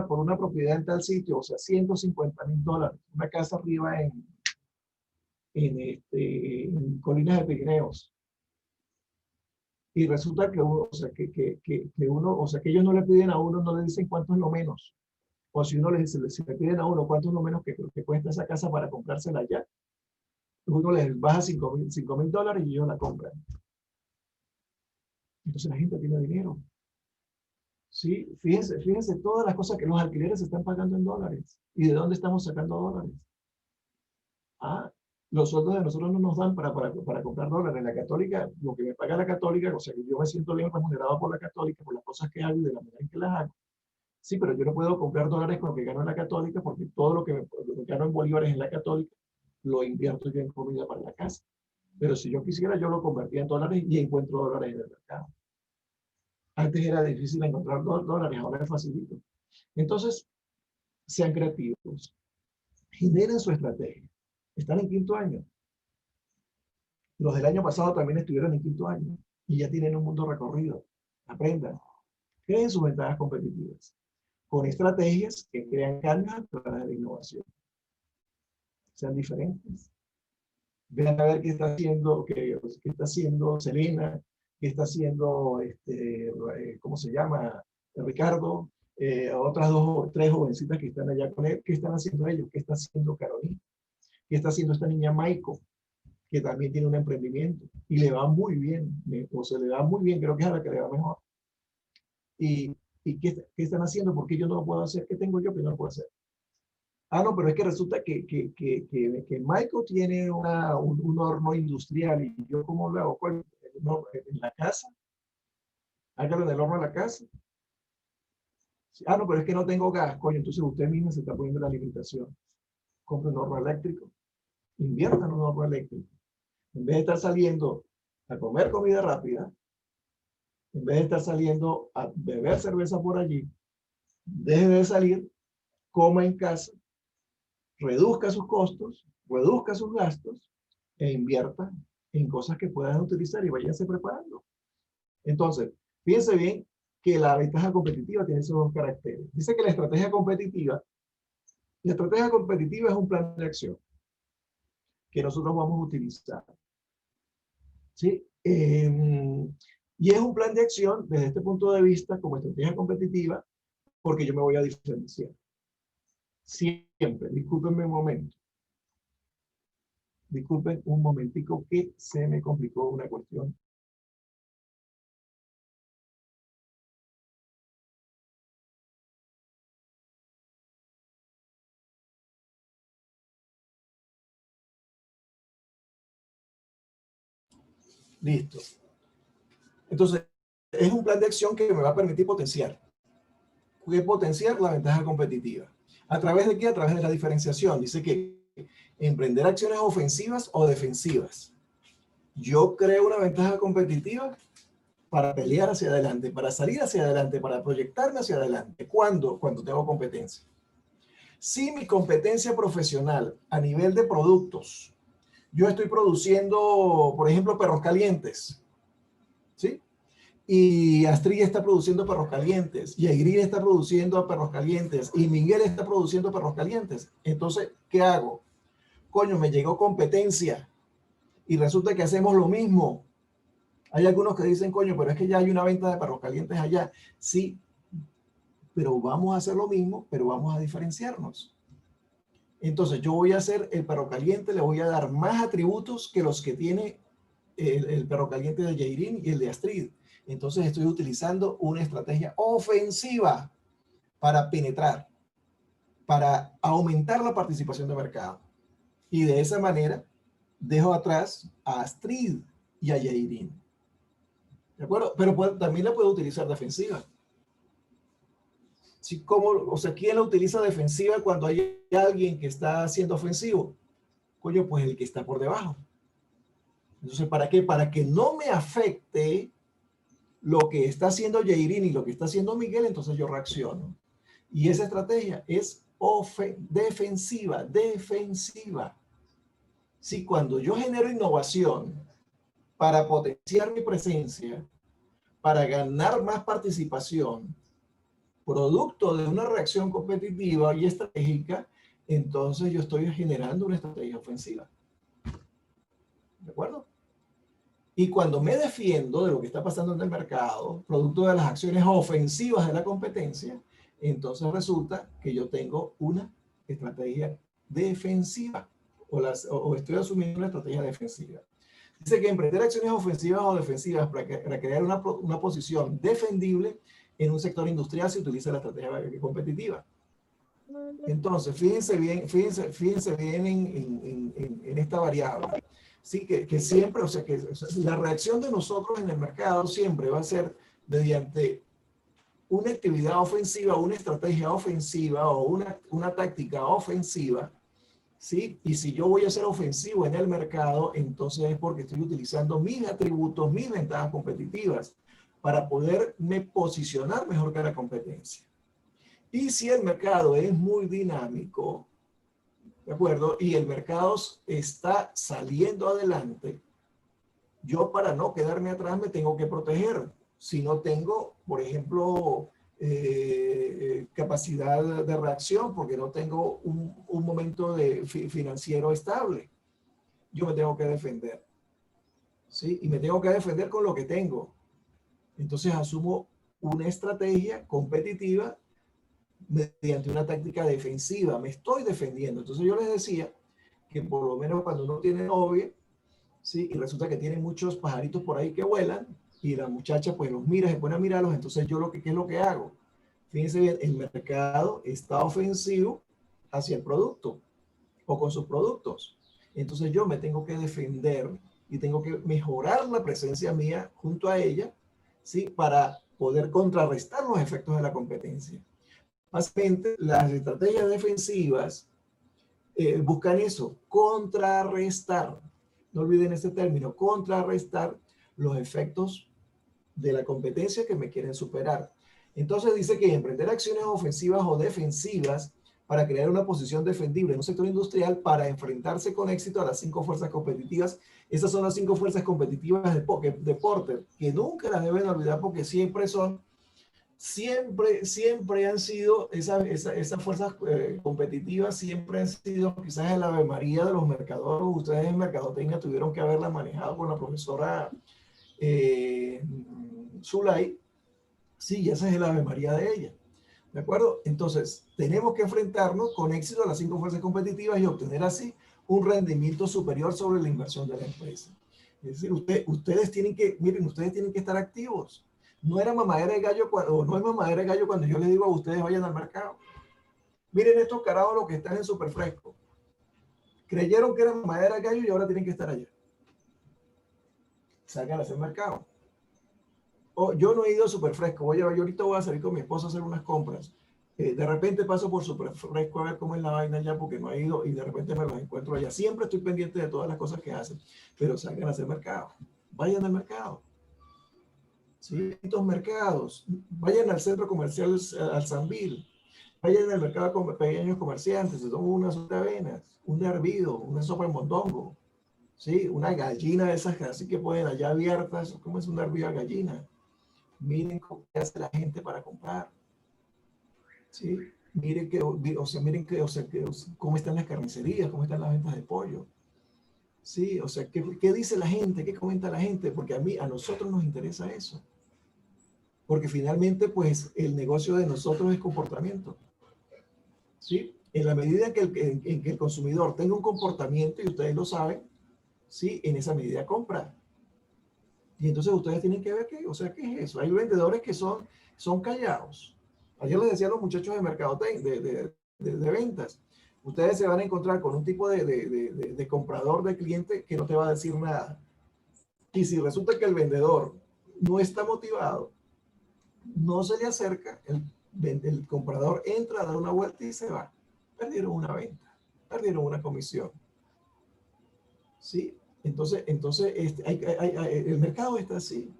por una propiedad en tal sitio, o sea, $150,000, una casa arriba en Colinas de Pirineos. Y resulta que que ellos no le piden a uno, no le dicen cuánto es lo menos. O si si le piden a uno cuánto es lo menos que cuesta esa casa para comprársela allá, uno les baja $5,000 y ellos la compran. Entonces la gente tiene dinero. Sí, fíjense todas las cosas que los alquileres se están pagando en dólares. ¿Y de dónde estamos sacando dólares? Los sueldos de nosotros no nos dan para comprar dólares. La católica, lo que me paga la católica, o sea, que yo me siento bien remunerado por la católica, por las cosas que hago y de la manera en que las hago. Sí, pero yo no puedo comprar dólares con lo que gano en la católica porque todo lo que gano en bolívares en la católica lo invierto yo en comida para la casa. Pero si yo quisiera, yo lo convertía en dólares y encuentro dólares en el mercado. Antes era difícil encontrar dólares, ahora es facilito. Entonces, sean creativos. Generen su estrategia. Están en quinto año. Los del año pasado también estuvieron en quinto año y ya tienen un mundo recorrido. Aprendan. Creen sus ventajas competitivas con estrategias que crean cambios a través de la innovación. Sean diferentes. Vean a ver qué está haciendo Selena, qué está haciendo, ¿cómo se llama? Ricardo, otras 2 o 3 jovencitas que están allá con él. ¿Qué están haciendo ellos? ¿Qué está haciendo Carolina? ¿Qué está haciendo esta niña Maiko? Que también tiene un emprendimiento y le va muy bien, le va muy bien, creo que es a la que le va mejor. ¿Y qué están haciendo? Porque yo no lo puedo hacer. ¿Qué tengo yo que no lo puedo hacer? No, pero es que resulta que Michael tiene un horno industrial y yo ¿cómo lo hago? ¿En la casa? Hágalo en el horno de la casa. No, pero es que no tengo gas, coño, entonces usted mismo se está poniendo la limitación. Compre un horno eléctrico. Invierta en un horno eléctrico. En vez de estar saliendo a comer comida rápida, en vez de estar saliendo a beber cerveza por allí, deje de salir, coma en casa, reduzca sus costos, reduzca sus gastos e invierta en cosas que puedan utilizar y váyanse preparando. Entonces, fíjense bien que la ventaja competitiva tiene esos dos caracteres. Dice que la estrategia competitiva es un plan de acción que nosotros vamos a utilizar. ¿Sí? Y es un plan de acción desde este punto de vista como estrategia competitiva porque yo me voy a diferenciar. Siempre, discúlpenme un momento. Disculpen un momentico que se me complicó una cuestión. Listo. Entonces, es un plan de acción que me va a permitir potenciar. ¿Qué potenciar? La ventaja competitiva. ¿A través de qué? A través de la diferenciación. Dice que emprender acciones ofensivas o defensivas. Yo creo una ventaja competitiva para pelear hacia adelante, para salir hacia adelante, para proyectarme hacia adelante. ¿Cuándo? Cuando tengo competencia. Si mi competencia profesional a nivel de productos, yo estoy produciendo, por ejemplo, perros calientes, ¿sí? Y Astrid está produciendo perros calientes, y Aigreen está produciendo perros calientes, y Miguel está produciendo perros calientes. Entonces, ¿qué hago? Coño, me llegó competencia, y resulta que hacemos lo mismo. Hay algunos que dicen, coño, pero es que ya hay una venta de perros calientes allá. Sí, pero vamos a hacer lo mismo, pero vamos a diferenciarnos. Entonces, yo voy a hacer el perro caliente, le voy a dar más atributos que los que tiene el perro caliente de Aigreen y el de Astrid. Entonces, estoy utilizando una estrategia ofensiva para penetrar, para aumentar la participación de mercado. Y de esa manera, dejo atrás a Astrid y a Aigreen. ¿De acuerdo? Pero también la puedo utilizar defensiva. ¿Sí? ¿Cómo? O sea, ¿quién la utiliza defensiva cuando hay alguien que está siendo ofensivo? Coño, pues el que está por debajo. Entonces, ¿para qué? Para que no me afecte lo que está haciendo Aigreen y lo que está haciendo Miguel, entonces yo reacciono. Y esa estrategia es defensiva. Sí, cuando yo genero innovación para potenciar mi presencia, para ganar más participación, producto de una reacción competitiva y estratégica, entonces yo estoy generando una estrategia ofensiva. ¿De acuerdo? Y cuando me defiendo de lo que está pasando en el mercado, producto de las acciones ofensivas de la competencia, entonces resulta que yo tengo una estrategia defensiva o estoy asumiendo una estrategia defensiva. Dice que emprender acciones ofensivas o defensivas para crear una posición defendible en un sector industrial se utiliza la estrategia competitiva. Entonces, fíjense bien en esta variable. Sí, que siempre, o sea, que la reacción de nosotros en el mercado siempre va a ser mediante una actividad ofensiva, una estrategia ofensiva o una táctica ofensiva, ¿sí? Y si yo voy a ser ofensivo en el mercado, entonces es porque estoy utilizando mis atributos, mis ventajas competitivas para poderme posicionar mejor que la competencia. Y si el mercado es muy dinámico, ¿de acuerdo? Y el mercado está saliendo adelante, yo para no quedarme atrás me tengo que proteger. Si no tengo, por ejemplo, capacidad de reacción, porque no tengo un momento financiero estable, yo me tengo que defender. ¿Sí? Y me tengo que defender con lo que tengo. Entonces asumo una estrategia competitiva mediante una táctica defensiva. Me estoy defendiendo. Entonces yo les decía que por lo menos cuando uno tiene novia, ¿sí? Y resulta que tiene muchos pajaritos por ahí que vuelan y la muchacha pues los mira, se pone a mirarlos, entonces yo ¿qué es lo que hago? Fíjense bien, el mercado está ofensivo hacia el producto o con sus productos. Entonces yo me tengo que defender y tengo que mejorar la presencia mía junto a ella, ¿sí? Para poder contrarrestar los efectos de la competencia. Básicamente, las estrategias defensivas buscan eso, contrarrestar. No olviden este término, contrarrestar los efectos de la competencia que me quieren superar. Entonces dice que emprender acciones ofensivas o defensivas para crear una posición defendible en un sector industrial para enfrentarse con éxito a las 5 fuerzas competitivas. Esas son las 5 fuerzas competitivas de Porter, que nunca las deben olvidar porque siempre han sido, esas fuerzas competitivas siempre han sido quizás el ave maría de los mercadólogos. Ustedes en mercadotecnia tuvieron que haberla manejado con la profesora Zulay. Sí, esa es el ave maría de ella. ¿De acuerdo? Entonces, tenemos que enfrentarnos con éxito a las 5 fuerzas competitivas y obtener así un rendimiento superior sobre la inversión de la empresa. Es decir, ustedes tienen que estar activos. No era mamadera de gallo no es mamadera de gallo cuando yo les digo a ustedes vayan al mercado. Miren estos carajos los que están en Super Fresco. Creyeron que era mamadera de gallo y ahora tienen que estar allá. Salgan a hacer mercado. Yo no he ido a Super Fresco. Yo ahorita voy a salir con mi esposa a hacer unas compras. De repente paso por Super Fresco a ver cómo es la vaina allá porque no he ido y de repente me los encuentro allá. Siempre estoy pendiente de todas las cosas que hacen, pero salgan a hacer mercado. Vayan al mercado. ¿Sí? Estos mercados, vayan al centro comercial, al Sambil, vayan al mercado con pequeños comerciantes, se toman una sopa de avenas, un hervido, una sopa de mondongo, ¿sí? Una gallina de esas así que pueden allá abiertas, ¿cómo es una hervida de gallina? Miren cómo hace la gente para comprar, ¿sí? Miren cómo están las carnicerías, cómo están las ventas de pollo, ¿sí? O sea, ¿qué dice la gente? ¿Qué comenta la gente? Porque a nosotros nos interesa eso. Porque finalmente, pues, el negocio de nosotros es comportamiento. ¿Sí? En la medida en que el consumidor tenga un comportamiento, y ustedes lo saben, ¿sí? En esa medida compra. Y entonces ustedes tienen que ver ¿qué es eso? Hay vendedores que son callados. Ayer les decía a los muchachos de mercadotecnia, de ventas, ustedes se van a encontrar con un tipo de comprador, de cliente que no te va a decir nada. Y si resulta que el vendedor no está motivado, no se le acerca, el comprador entra a dar una vuelta y se va. Perdieron una venta, perdieron una comisión. ¿Sí? Entonces el mercado está así.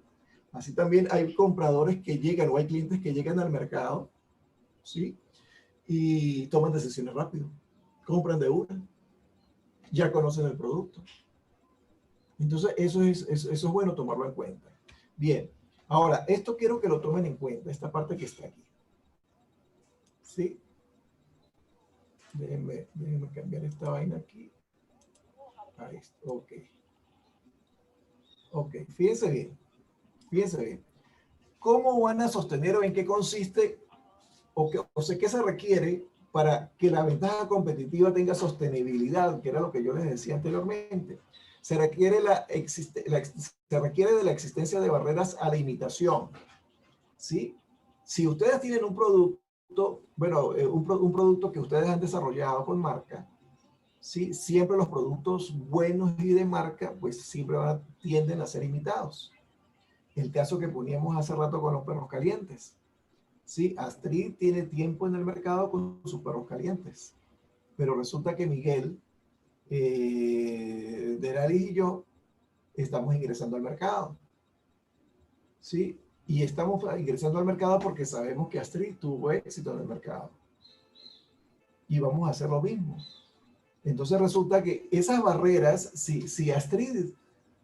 Así también hay compradores que llegan o hay clientes que llegan al mercado, ¿sí? Y toman decisiones rápido. Compran de una. Ya conocen el producto. Entonces eso es bueno tomarlo en cuenta. Bien. Ahora, esto quiero que lo tomen en cuenta, esta parte que está aquí. ¿Sí? Déjenme cambiar esta vaina aquí. Ahí está. Ok. Ok, fíjense bien. Fíjense bien. ¿Cómo van a sostener o en qué consiste o sea, qué se requiere para que la ventaja competitiva tenga sostenibilidad, que era lo que yo les decía anteriormente? Se requiere de la existencia de barreras a la imitación. ¿Sí? Si ustedes tienen un producto, bueno, un producto que ustedes han desarrollado con marca, ¿sí? Siempre los productos buenos y de marca, pues siempre tienden a ser imitados. El caso que poníamos hace rato con los perros calientes. Sí, Astrid tiene tiempo en el mercado con sus perros calientes, pero resulta que Miguel, Deralis y yo estamos ingresando al mercado. ¿Sí? Y estamos ingresando al mercado porque sabemos que Astrid tuvo éxito en el mercado. Y vamos a hacer lo mismo. Entonces resulta que esas barreras, si Astrid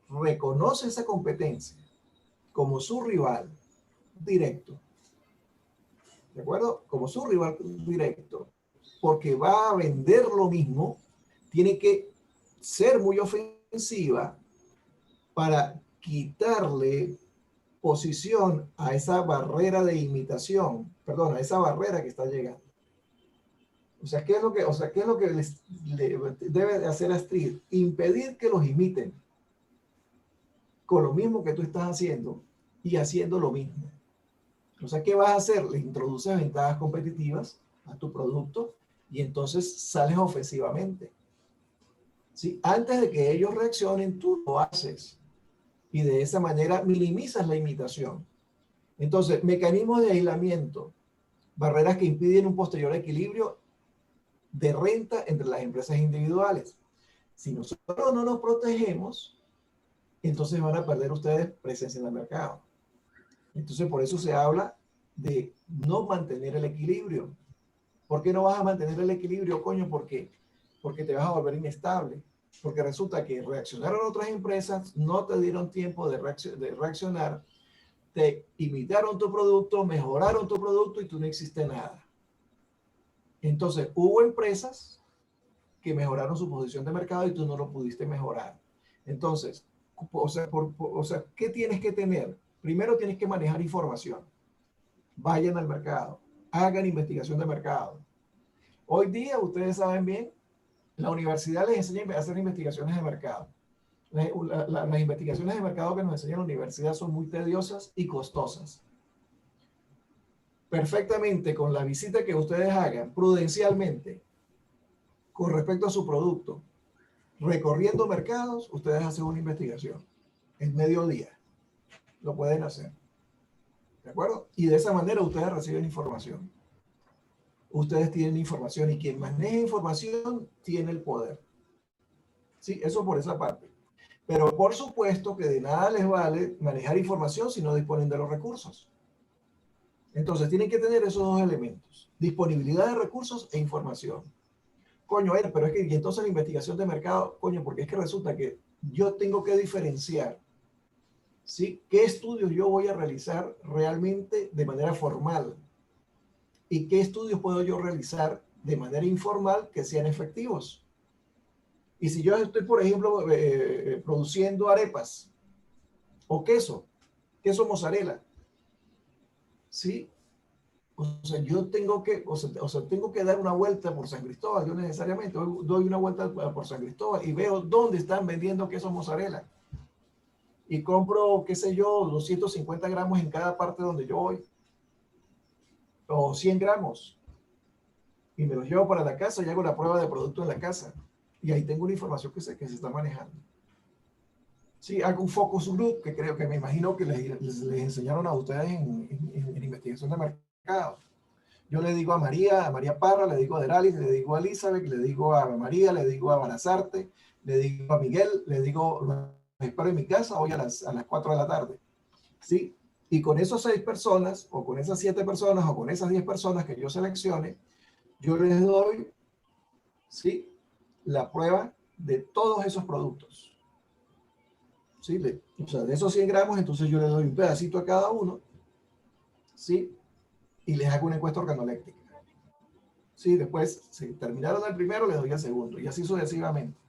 reconoce esa competencia como su rival directo, ¿de acuerdo? Como su rival directo, porque va a vender lo mismo, tiene que ser muy ofensiva para quitarle posición a esa barrera de imitación, perdón, a esa barrera que está llegando. O sea, ¿qué es lo que debe de hacer Astrid? Impedir que los imiten con lo mismo que tú estás haciendo y haciendo lo mismo. O sea, ¿qué vas a hacer? Le introduces ventajas competitivas a tu producto y entonces sales ofensivamente. ¿Sí? Antes de que ellos reaccionen, tú lo haces. Y de esa manera minimizas la imitación. Entonces, mecanismos de aislamiento, barreras que impiden un posterior equilibrio de renta entre las empresas individuales. Si nosotros no nos protegemos, entonces van a perder ustedes presencia en el mercado. Entonces, por eso se habla de no mantener el equilibrio. ¿Por qué no vas a mantener el equilibrio, coño? Porque te vas a volver inestable. Porque resulta que reaccionaron otras empresas, no te dieron tiempo de reaccionar, te imitaron tu producto, mejoraron tu producto y tú no hiciste nada. Entonces, hubo empresas que mejoraron su posición de mercado y tú no lo pudiste mejorar. Entonces, o sea, ¿qué tienes que tener? Primero tienes que manejar información. Vayan al mercado, hagan investigación de mercado. Hoy día, ustedes saben bien, la universidad les enseña a hacer investigaciones de mercado. Las investigaciones de mercado que nos enseña la universidad son muy tediosas y costosas. Perfectamente, con la visita que ustedes hagan prudencialmente con respecto a su producto, recorriendo mercados, ustedes hacen una investigación en mediodía. Lo pueden hacer. ¿De acuerdo? Y de esa manera ustedes reciben información. Ustedes tienen información y quien maneja información tiene el poder. Sí, eso por esa parte. Pero por supuesto que de nada les vale manejar información si no disponen de los recursos. Entonces tienen que tener esos dos elementos. Disponibilidad de recursos e información. Coño, pero es que y entonces la investigación de mercado, coño, porque es que resulta que yo tengo que diferenciar, ¿sí? ¿Qué estudios yo voy a realizar realmente de manera formal? ¿Y qué estudios puedo yo realizar de manera informal que sean efectivos? Y si yo estoy, por ejemplo, produciendo arepas o queso mozzarella, ¿sí? O sea, yo tengo que, tengo que dar una vuelta por San Cristóbal, yo necesariamente doy una vuelta por San Cristóbal y veo dónde están vendiendo queso mozzarella. Y compro, qué sé yo, 250 gramos en cada parte donde yo voy. O 100 gramos. Y me los llevo para la casa y hago la prueba de producto en la casa. Y ahí tengo una información que se está manejando. Sí, hago un focus group que creo que me imagino que les enseñaron a ustedes en investigación de mercado. Yo le digo a María Parra, le digo a Deralis, le digo a Elizabeth, le digo a María, le digo a Barazarte, le digo a Miguel, le digo, los espero en mi casa hoy a las 4 de la tarde. ¿Sí? Y con esas 6 personas, o con esas 7 personas, o con esas 10 personas que yo seleccione, yo les doy, ¿sí?, la prueba de todos esos productos. ¿Sí? O sea, de esos 100 gramos, entonces yo les doy un pedacito a cada uno, ¿sí? Y les hago una encuesta organoléctrica. Sí, después, si terminaron el primero, les doy el segundo, y así sucesivamente.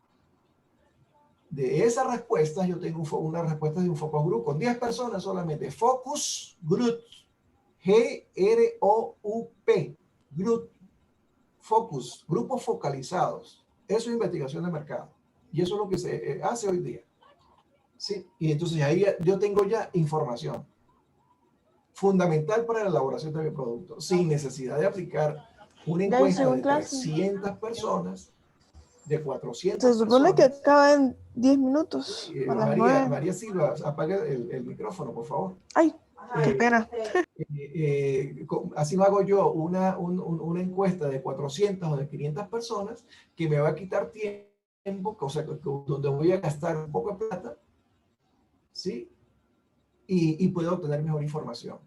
De esas respuestas, yo tengo una respuesta de un focus group con 10 personas solamente. Focus group. G-R-O-U-P. Group. Focus. Grupos focalizados. Eso es investigación de mercado. Y eso es lo que se hace hoy día. Sí, y entonces ahí yo tengo ya información fundamental para la elaboración de mi producto, sin necesidad de aplicar una encuesta de 300 personas, de 400 Se supone personas. que acaba en 10 minutos. María Silva, apaga el micrófono, por favor. Ay, qué pena. Así no hago yo una encuesta de 400 o de 500 personas que me va a quitar tiempo, o sea, donde voy a gastar un poco de plata, ¿sí? Y puedo obtener mejor información.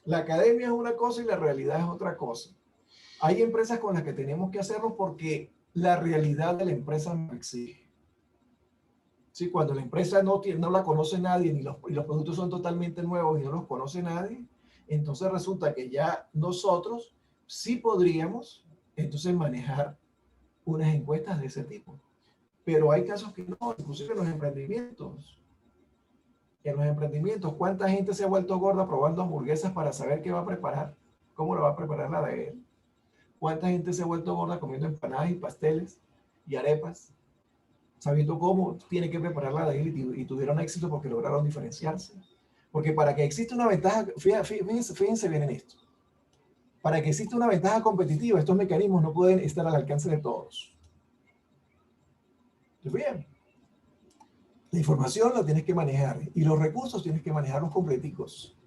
La academia es una cosa y la realidad es otra cosa. Hay empresas con las que tenemos que hacerlo porque la realidad de la empresa nos exige. Sí, cuando la empresa no la conoce nadie y los productos son totalmente nuevos y no los conoce nadie, entonces resulta que ya nosotros sí podríamos entonces manejar unas encuestas de ese tipo. Pero hay casos que no, inclusive en los emprendimientos. En los emprendimientos, ¿cuánta gente se ha vuelto gorda probando hamburguesas para saber qué va a preparar? ¿Cómo lo va a preparar la de él? ¿Cuánta gente se ha vuelto gorda comiendo empanadas y pasteles y arepas, sabiendo cómo tiene que preparar la de él y tuvieron éxito porque lograron diferenciarse? Porque para que exista una ventaja, fíjense bien en esto, para que exista una ventaja competitiva, estos mecanismos no pueden estar al alcance de todos. ¿Se fijan? La información la tienes que manejar y los recursos tienes que manejarlos completicos.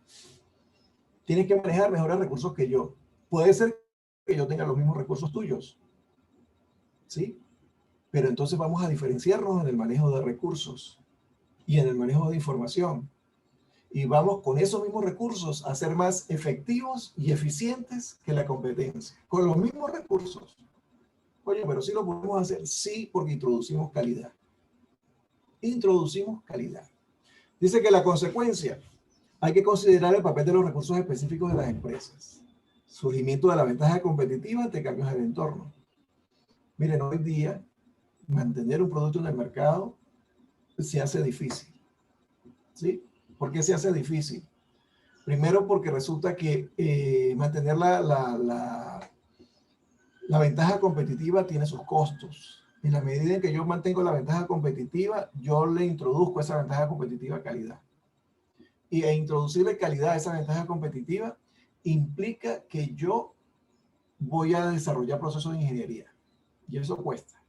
Tienes que manejar mejores recursos que yo. Puede ser que yo tenga los mismos recursos tuyos, ¿sí? Pero entonces vamos a diferenciarnos en el manejo de recursos y en el manejo de información. Y vamos con esos mismos recursos a ser más efectivos y eficientes que la competencia. Con los mismos recursos. Oye, pero sí lo podemos hacer. Sí, porque introducimos calidad. Introducimos calidad. Dice que la consecuencia, hay que considerar el papel de los recursos específicos de las empresas. Surgimiento de la ventaja competitiva ante cambios del entorno. Miren, hoy día, mantener un producto en el mercado se hace difícil. ¿Sí? ¿Por qué se hace difícil? Primero porque resulta que mantener la ventaja competitiva tiene sus costos. En la medida en que yo mantengo la ventaja competitiva, yo le introduzco esa ventaja competitiva calidad. Y introducirle calidad a esa ventaja competitiva implica que yo voy a desarrollar procesos de ingeniería. Y eso cuesta.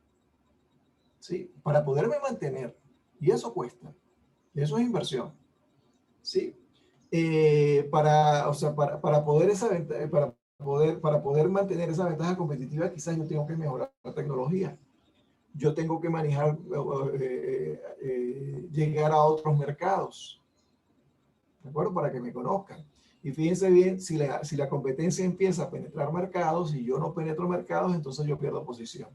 ¿Sí? Para poderme mantener. Y eso cuesta. Eso es inversión. ¿Sí? Para poder mantener esa ventaja competitiva, quizás yo tengo que mejorar la tecnología. Yo tengo que manejar, llegar a otros mercados, ¿de acuerdo? Para que me conozcan. Y fíjense bien, si la competencia empieza a penetrar mercados y yo no penetro mercados, entonces yo pierdo posición.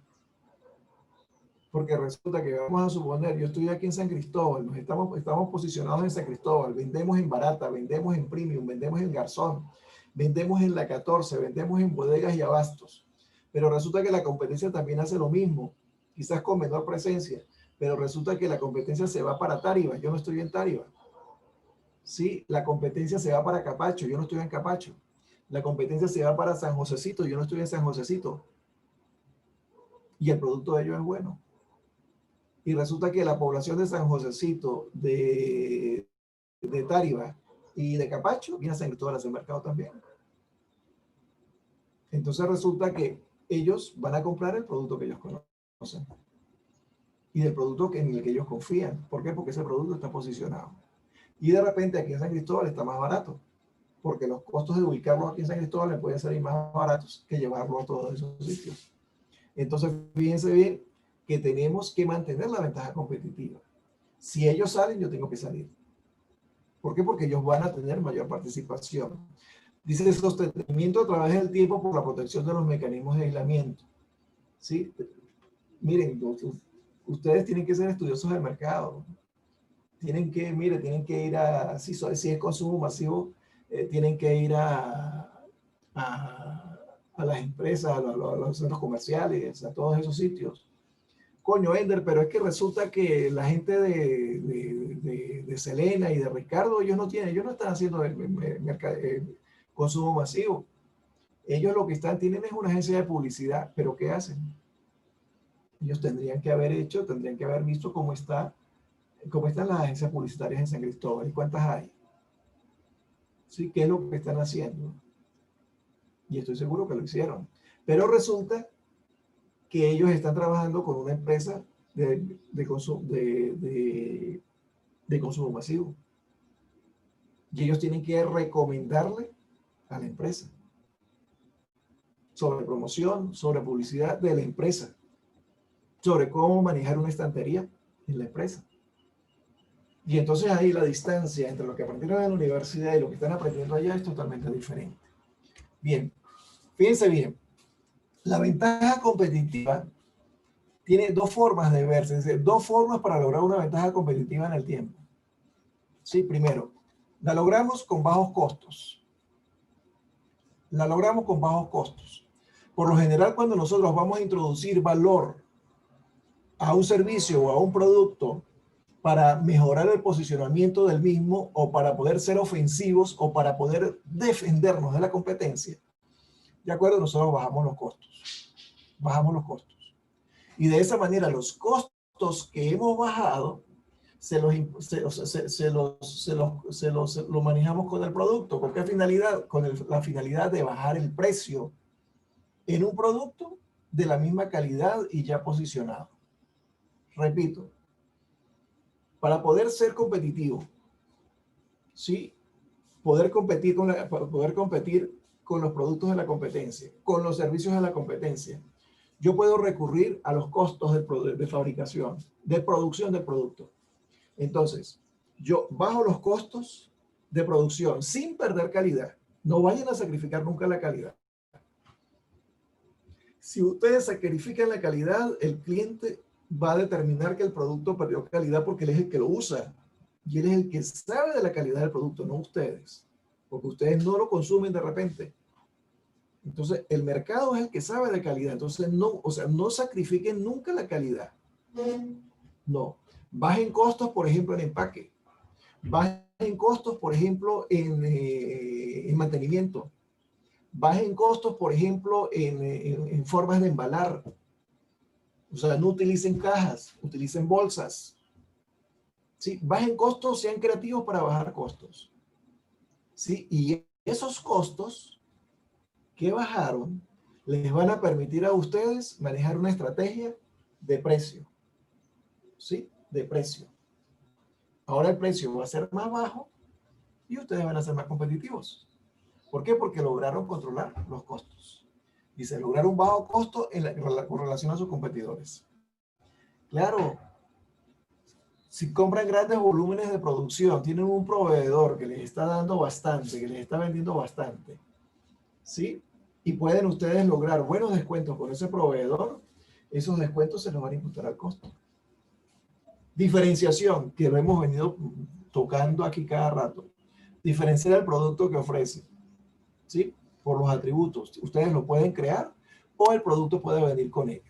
Porque resulta que vamos a suponer, yo estoy aquí en San Cristóbal, estamos posicionados en San Cristóbal, vendemos en Barata, vendemos en Premium, vendemos en Garzón, vendemos en La 14, vendemos en bodegas y abastos. Pero resulta que la competencia también hace lo mismo, quizás con menor presencia, pero resulta que la competencia se va para Táriba, yo no estoy en Táriba. Sí, la competencia se va para Capacho, yo no estoy en Capacho. La competencia se va para San Josecito, yo no estoy en San Josecito. Y el producto de ellos es bueno. Y resulta que la población de San Josecito, de Táriba y de Capacho viene a San Cristóbal a hacer mercado también. Entonces resulta que ellos van a comprar el producto que ellos conocen y del producto en el que ellos confían. ¿Por qué? Porque ese producto está posicionado. Y de repente aquí en San Cristóbal está más barato, porque los costos de ubicarlo aquí en San Cristóbal pueden ser más baratos que llevarlo a todos esos sitios. Entonces, fíjense bien que tenemos que mantener la ventaja competitiva. Si ellos salen, yo tengo que salir. ¿Por qué? Porque ellos van a tener mayor participación. Dice sostenimiento a través del tiempo por la protección de los mecanismos de aislamiento. ¿Sí? Miren, ustedes tienen que ser estudiosos del mercado. Tienen que ir a, si es consumo masivo, tienen que ir a las empresas, a los centros comerciales, a todos esos sitios. Coño, Ender, pero es que resulta que la gente de Selena y de Ricardo, ellos no están haciendo consumo masivo. Ellos lo que tienen es una agencia de publicidad, pero ¿qué hacen? Ellos tendrían que haber visto cómo están las agencias publicitarias en San Cristóbal y cuántas hay. ¿Sí? ¿Qué es lo que están haciendo? Y estoy seguro que lo hicieron. Pero resulta que ellos están trabajando con una empresa de consumo masivo. Y ellos tienen que recomendarle a la empresa sobre promoción, sobre publicidad de la empresa, sobre cómo manejar una estantería en la empresa. Y entonces ahí la distancia entre lo que aprendieron en la universidad y lo que están aprendiendo allá es totalmente diferente. Bien, fíjense bien. La ventaja competitiva tiene dos formas de verse, es decir, dos formas para lograr una ventaja competitiva en el tiempo. Sí, primero, la logramos con bajos costos. La logramos con bajos costos. Por lo general, cuando nosotros vamos a introducir valor a un servicio o a un producto para mejorar el posicionamiento del mismo o para poder ser ofensivos o para poder defendernos de la competencia, ¿de acuerdo? Nosotros bajamos los costos. Bajamos los costos. Y de esa manera los costos que hemos bajado lo manejamos con el producto. ¿Con qué finalidad? Con la finalidad de bajar el precio en un producto de la misma calidad y ya posicionado. Repito, para poder ser competitivo, ¿sí? Poder competir con los productos de la competencia, con los servicios de la competencia. Yo puedo recurrir a los costos de fabricación, de producción del producto. Entonces, yo bajo los costos de producción sin perder calidad. No vayan a sacrificar nunca la calidad. Si ustedes sacrifican la calidad, el cliente va a determinar que el producto perdió calidad porque él es el que lo usa. Y él es el que sabe de la calidad del producto, no ustedes. Porque ustedes no lo consumen de repente. Entonces, el mercado es el que sabe de calidad. Entonces, no, o sea, no sacrifiquen nunca la calidad. No. Bajen costos, por ejemplo, en empaque. Bajen costos, por ejemplo, en mantenimiento. Bajen costos, por ejemplo, en formas de embalar. O sea, no utilicen cajas, utilicen bolsas. ¿Sí? Bajen costos, sean creativos para bajar costos. ¿Sí? Y esos costos que bajaron les van a permitir a ustedes manejar una estrategia de precio. ¿Sí? De precio. Ahora el precio va a ser más bajo y ustedes van a ser más competitivos. ¿Por qué? Porque lograron controlar los costos. Y se lograron un bajo costo con relación a sus competidores. Claro, si compran grandes volúmenes de producción, tienen un proveedor que les está dando bastante, que les está vendiendo bastante, ¿sí? Y pueden ustedes lograr buenos descuentos con ese proveedor, esos descuentos se los van a imputar al costo. Diferenciación, que lo hemos venido tocando aquí cada rato. Diferenciar el producto que ofrece, ¿sí? Por los atributos. Ustedes lo pueden crear o el producto puede venir con ello.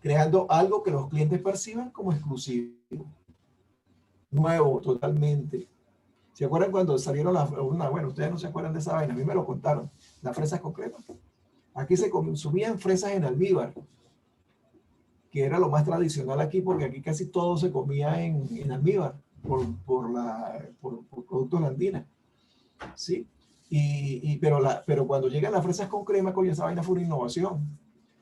Creando algo que los clientes perciban como exclusivo. Nuevo, totalmente. ¿Se acuerdan cuando salieron bueno, ustedes no se acuerdan de esa vaina, a mí me lo contaron, las fresas con crema? Aquí se consumían fresas en almíbar, que era lo más tradicional aquí, porque aquí casi todo se comía en almíbar, por productos de andina, ¿sí? Pero cuando llegan las fresas con crema, coño, esa vaina fue una innovación.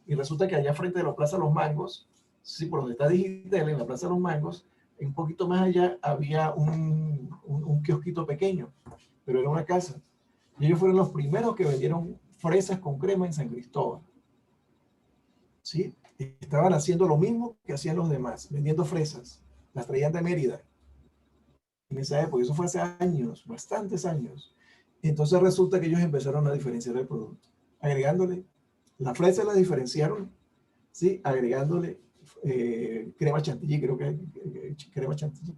Y resulta que allá frente de la Plaza de los Mangos, sí, por donde está Digital, en la Plaza de los Mangos, un poquito más allá había un kiosquito pequeño, pero era una casa. Y ellos fueron los primeros que vendieron fresas con crema en San Cristóbal. ¿Sí? Estaban haciendo lo mismo que hacían los demás, vendiendo fresas. Las traían de Mérida. En esa época, eso fue hace años, bastantes años. Y entonces resulta que ellos empezaron a diferenciar el producto, agregándole, las fresas las diferenciaron, ¿sí? Agregándole crema chantilly, creo que crema chantilly.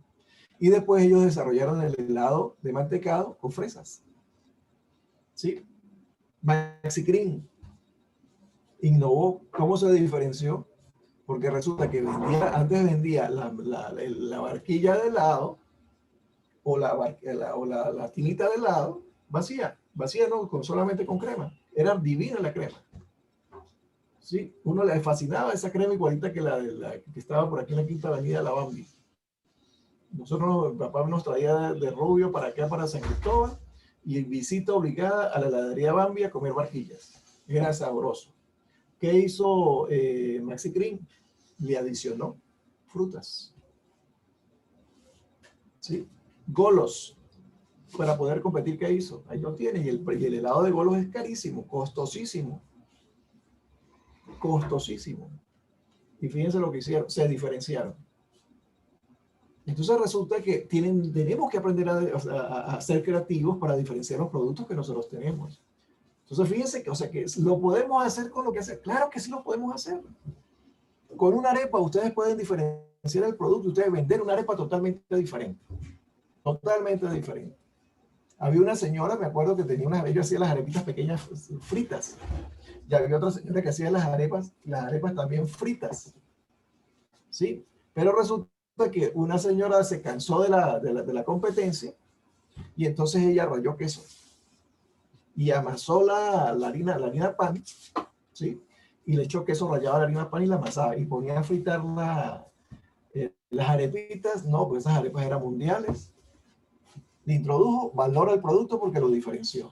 Y después ellos desarrollaron el helado de mantecado con fresas. ¿Sí? Maxi Cream innovó. ¿Cómo se diferenció? Porque resulta que antes vendía la barquilla de helado o la tinita de helado vacía no, solamente con crema. Era divina la crema. ¿Sí? Uno le fascinaba esa crema igualita que la que estaba por aquí en la Quinta Avenida de la Bambi. Nosotros, papá nos traía de Rubio para acá, para San Cristóbal, y visita obligada a la heladería Bambi a comer barquillas. Era sabroso. ¿Qué hizo Maxi Cream? Le adicionó frutas. ¿Sí? Golos. Para poder competir, ¿qué hizo? Ahí lo tiene. Y el helado de Golos es carísimo, costosísimo. Costosísimo. Y fíjense lo que hicieron, se diferenciaron. Entonces resulta que tenemos que aprender a ser creativos para diferenciar los productos que nosotros tenemos. Entonces fíjense que, o sea, que lo podemos hacer con lo que hace. Claro que sí lo podemos hacer. Con una arepa ustedes pueden diferenciar el producto, ustedes vender una arepa totalmente diferente. Totalmente diferente. Había una señora, me acuerdo que tenía ella hacía las arepitas pequeñas fritas. Y había otra señora que hacía las arepas también fritas. ¿Sí? Pero resulta que una señora se cansó de la competencia y entonces ella ralló queso. Y amasó la harina pan, ¿sí? Y le echó queso rallado a la harina pan y la amasaba. Y ponía a fritar las arepitas. No, pues esas arepas eran mundiales. Le introdujo valor al producto porque lo diferenció.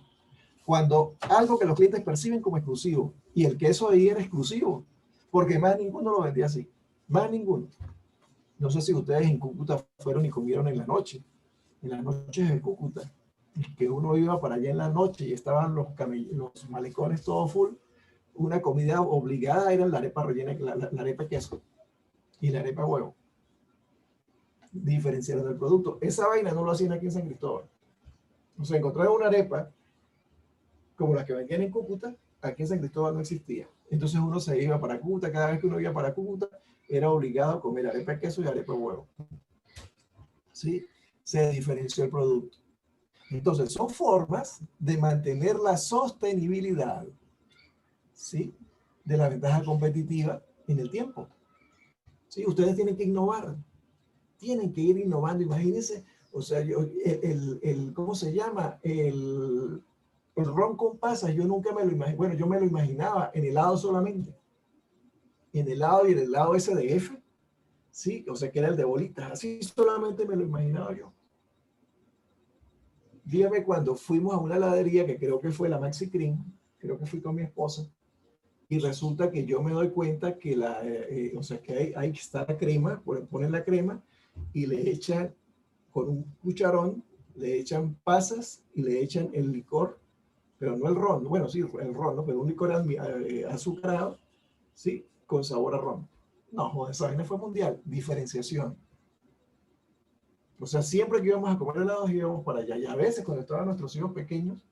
Cuando algo que los clientes perciben como exclusivo, y el queso ahí era exclusivo, porque más ninguno lo vendía así, más ninguno. No sé si ustedes en Cúcuta fueron y comieron en las noches de Cúcuta, que uno iba para allá en la noche y estaban los malecones todo full, una comida obligada era la arepa rellena, la arepa queso y la arepa huevo. Diferenciaron el producto. Esa vaina no lo hacían aquí en San Cristóbal. O sea, encontrar una arepa como las que vendían en Cúcuta, aquí en San Cristóbal no existía. Entonces uno se iba para Cúcuta, cada vez que uno iba para Cúcuta, era obligado a comer arepa de queso y arepa de huevo. ¿Sí? Se diferenció el producto. Entonces, son formas de mantener la sostenibilidad, ¿sí?, de la ventaja competitiva en el tiempo. ¿Sí? Ustedes tienen que innovar, tienen que ir innovando. Imagínense, o sea, ¿cómo se llama? El ron con pasas, yo nunca me lo imaginé. Bueno, yo me lo imaginaba en helado solamente. En helado y en el helado SDF, ¿sí? O sea, que era el de bolitas. Así solamente me lo imaginaba yo. Dígame cuando fuimos a una heladería que creo que fue la Maxi Cream, creo que fui con mi esposa, y resulta que yo me doy cuenta que o sea, que hay que estar la crema, ponen la crema y le echan con un cucharón, le echan pasas y le echan el licor, pero no el ron, bueno, sí, el ron, ¿no? Pero un licor azucarado, ¿sí? Con sabor a ron. No, joder, esa vaina fue mundial. Diferenciación. O sea, siempre que íbamos a comer helados íbamos para allá. Y a veces cuando estaban nuestros hijos pequeños,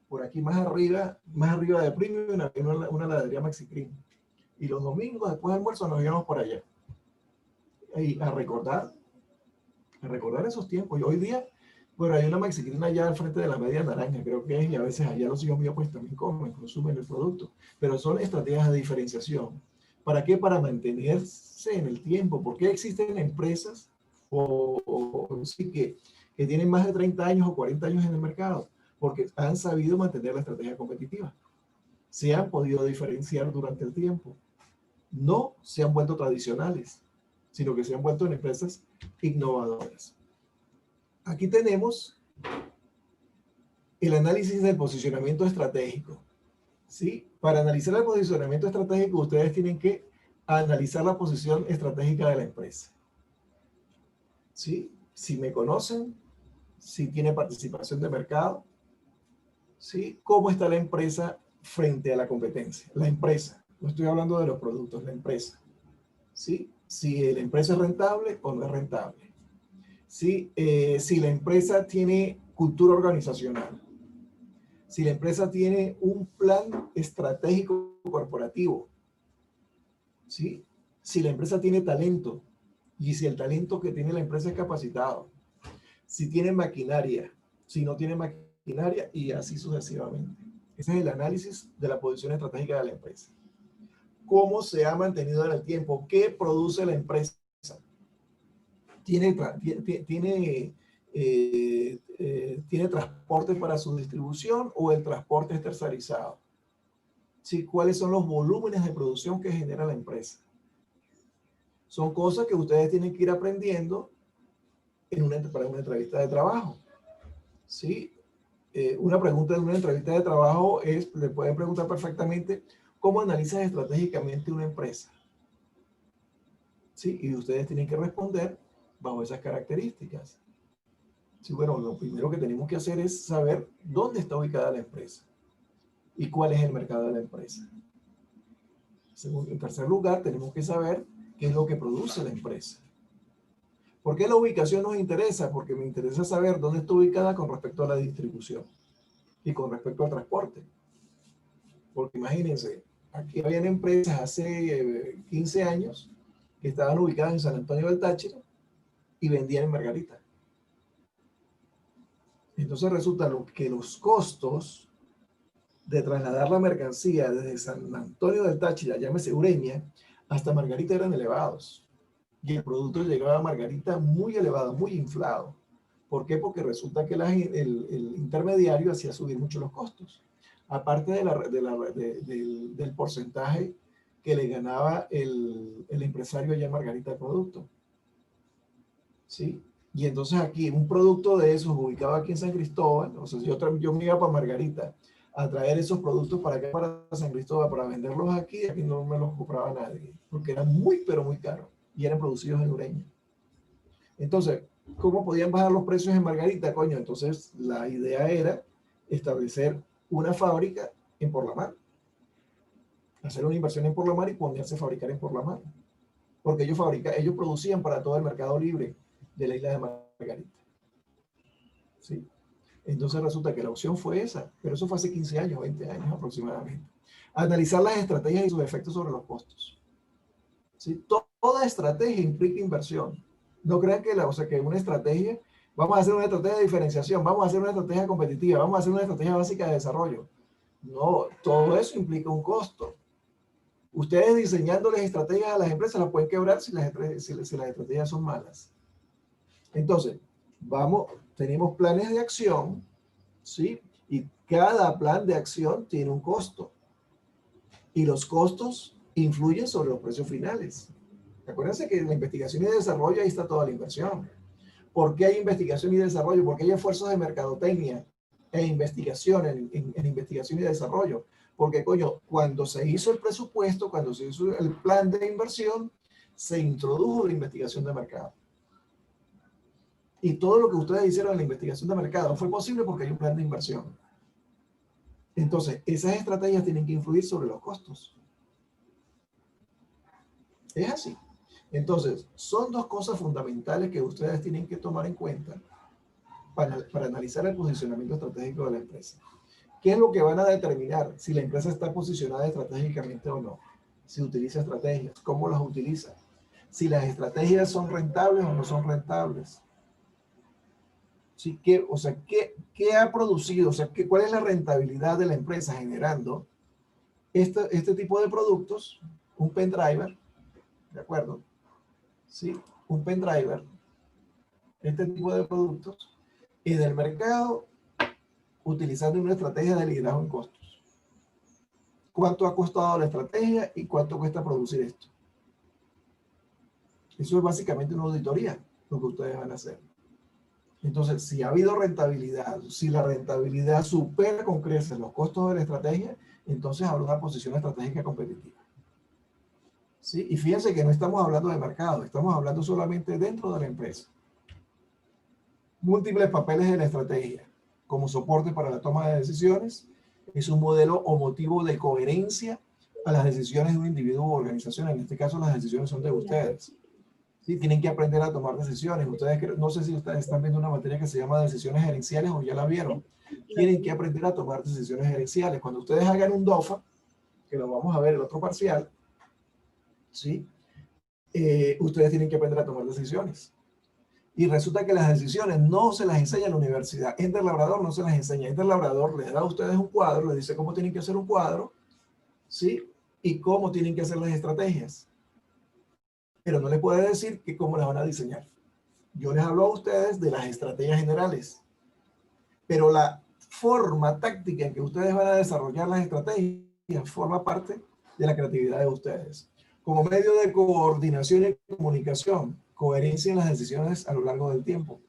por aquí más arriba de Premium, una heladería Maxi Cream. Y los domingos después del almuerzo nos íbamos por allá. Y a recordar esos tiempos. Y hoy día, bueno, hay una Maxi Cream allá al frente de la Media Naranja, creo que es, y a veces allá los hijos míos pues también comen, consumen el producto. Pero son estrategias de diferenciación. ¿Para qué? Para mantenerse en el tiempo. ¿Por qué existen empresas sí, que tienen más de 30 años o 40 años en el mercado? Porque han sabido mantener la estrategia competitiva. Se han podido diferenciar durante el tiempo. No se han vuelto tradicionales, sino que se han vuelto en empresas innovadoras. Aquí tenemos el análisis del posicionamiento estratégico. ¿Sí? Para analizar el posicionamiento estratégico, ustedes tienen que analizar la posición estratégica de la empresa. ¿Sí? Si me conocen, si tiene participación de mercado, ¿sí? ¿Cómo está la empresa frente a la competencia? La empresa, no estoy hablando de los productos, la empresa. ¿Sí? Si la empresa es rentable o no es rentable. ¿Sí? Si la empresa tiene cultura organizacional. Si la empresa tiene un plan estratégico corporativo. ¿Sí? Si la empresa tiene talento y si el talento que tiene la empresa es capacitado. Si tiene maquinaria, si no tiene maquinaria y así sucesivamente. Ese es el análisis de la posición estratégica de la empresa. ¿Cómo se ha mantenido en el tiempo? ¿Qué produce la empresa? ¿Tiene transporte para su distribución o el transporte es tercerizado? ¿Sí? ¿Cuáles son los volúmenes de producción que genera la empresa? Son cosas que ustedes tienen que ir aprendiendo para una entrevista de trabajo. ¿Sí? Una pregunta de una entrevista de trabajo le pueden preguntar perfectamente, ¿cómo analizas estratégicamente una empresa? ¿Sí? Y ustedes tienen que responder bajo esas características. Sí, bueno, lo primero que tenemos que hacer es saber dónde está ubicada la empresa y cuál es el mercado de la empresa. En tercer lugar, tenemos que saber qué es lo que produce la empresa. ¿Por qué la ubicación nos interesa? Porque me interesa saber dónde está ubicada con respecto a la distribución y con respecto al transporte. Porque imagínense, aquí habían empresas hace 15 años que estaban ubicadas en San Antonio del Táchira y vendían en Margarita. Entonces resulta que los costos de trasladar la mercancía desde San Antonio del Táchira, llámese Ureña, hasta Margarita eran elevados. Y el producto llegaba a Margarita muy elevado, muy inflado. ¿Por qué? Porque resulta que el intermediario hacía subir mucho los costos. Aparte del porcentaje que le ganaba el empresario allá en Margarita al producto. ¿Sí? Y entonces aquí, un producto de esos ubicado aquí en San Cristóbal, o sea, yo me iba para Margarita a traer esos productos para acá, para San Cristóbal, para venderlos aquí no me los compraba nadie, porque eran muy, pero muy caros y eran producidos en Ureña. Entonces, ¿cómo podían bajar los precios en Margarita, coño? Entonces, la idea era establecer una fábrica en Porlamar, hacer una inversión en Porlamar y ponerse a fabricar en Porlamar, porque ellos producían para todo el mercado libre de la isla de Margarita. ¿Sí? Entonces resulta que la opción fue esa, pero eso fue hace 15 años, 20 años aproximadamente. Analizar las estrategias y sus efectos sobre los costos. ¿Sí? Toda estrategia implica inversión. No crean que, o sea, que una estrategia, vamos a hacer una estrategia de diferenciación, vamos a hacer una estrategia competitiva, vamos a hacer una estrategia básica de desarrollo. No, todo eso implica un costo. Ustedes diseñándoles estrategias a las empresas las pueden quebrar si las estrategias son malas. Entonces, tenemos planes de acción, ¿sí? Y cada plan de acción tiene un costo. Y los costos influyen sobre los precios finales. Acuérdense que en la investigación y desarrollo ahí está toda la inversión. ¿Por qué hay investigación y desarrollo? Porque hay esfuerzos de mercadotecnia e investigación en investigación y desarrollo. Porque, coño, cuando se hizo el presupuesto, cuando se hizo el plan de inversión, se introdujo la investigación de mercado. Y todo lo que ustedes hicieron en la investigación de mercado fue posible porque hay un plan de inversión. Entonces, esas estrategias tienen que influir sobre los costos. Es así. Entonces, son dos cosas fundamentales que ustedes tienen que tomar en cuenta para analizar el posicionamiento estratégico de la empresa. ¿Qué es lo que van a determinar si la empresa está posicionada estratégicamente o no? Si utiliza estrategias, cómo las utiliza, si las estrategias son rentables o no son rentables. ¿Sí? ¿Qué ha producido? O sea, ¿cuál es la rentabilidad de la empresa generando este tipo de productos? Un pendriver, ¿de acuerdo? ¿Sí? Un pendriver, este tipo de productos, y del mercado utilizando una estrategia de liderazgo en costos. ¿Cuánto ha costado la estrategia y cuánto cuesta producir esto? Eso es básicamente una auditoría, lo que ustedes van a hacer. Entonces, si ha habido rentabilidad, si la rentabilidad supera con creces los costos de la estrategia, entonces habrá una posición estratégica competitiva. ¿Sí? Y fíjense que no estamos hablando de mercado, estamos hablando solamente dentro de la empresa. Múltiples papeles de la estrategia, como soporte para la toma de decisiones, es un modelo o motivo de coherencia a las decisiones de un individuo u organización. En este caso, las decisiones son de ustedes. ¿Sí? Tienen que aprender a tomar decisiones. Ustedes, no sé si ustedes están viendo una materia que se llama decisiones gerenciales o ya la vieron. Tienen que aprender a tomar decisiones gerenciales. Cuando ustedes hagan un DOFA, que lo vamos a ver en el otro parcial, ¿sí? Ustedes tienen que aprender a tomar decisiones. Y resulta que las decisiones no se las enseña en la universidad. Enter Labrador no se las enseña. Enter Labrador les da a ustedes un cuadro, les dice cómo tienen que hacer un cuadro, ¿sí? Y cómo tienen que hacer las estrategias. Pero no les puede decir que cómo las van a diseñar. Yo les hablo a ustedes de las estrategias generales. Pero la forma táctica en que ustedes van a desarrollar las estrategias forma parte de la creatividad de ustedes. Como medio de coordinación y comunicación, coherencia en las decisiones a lo largo del tiempo.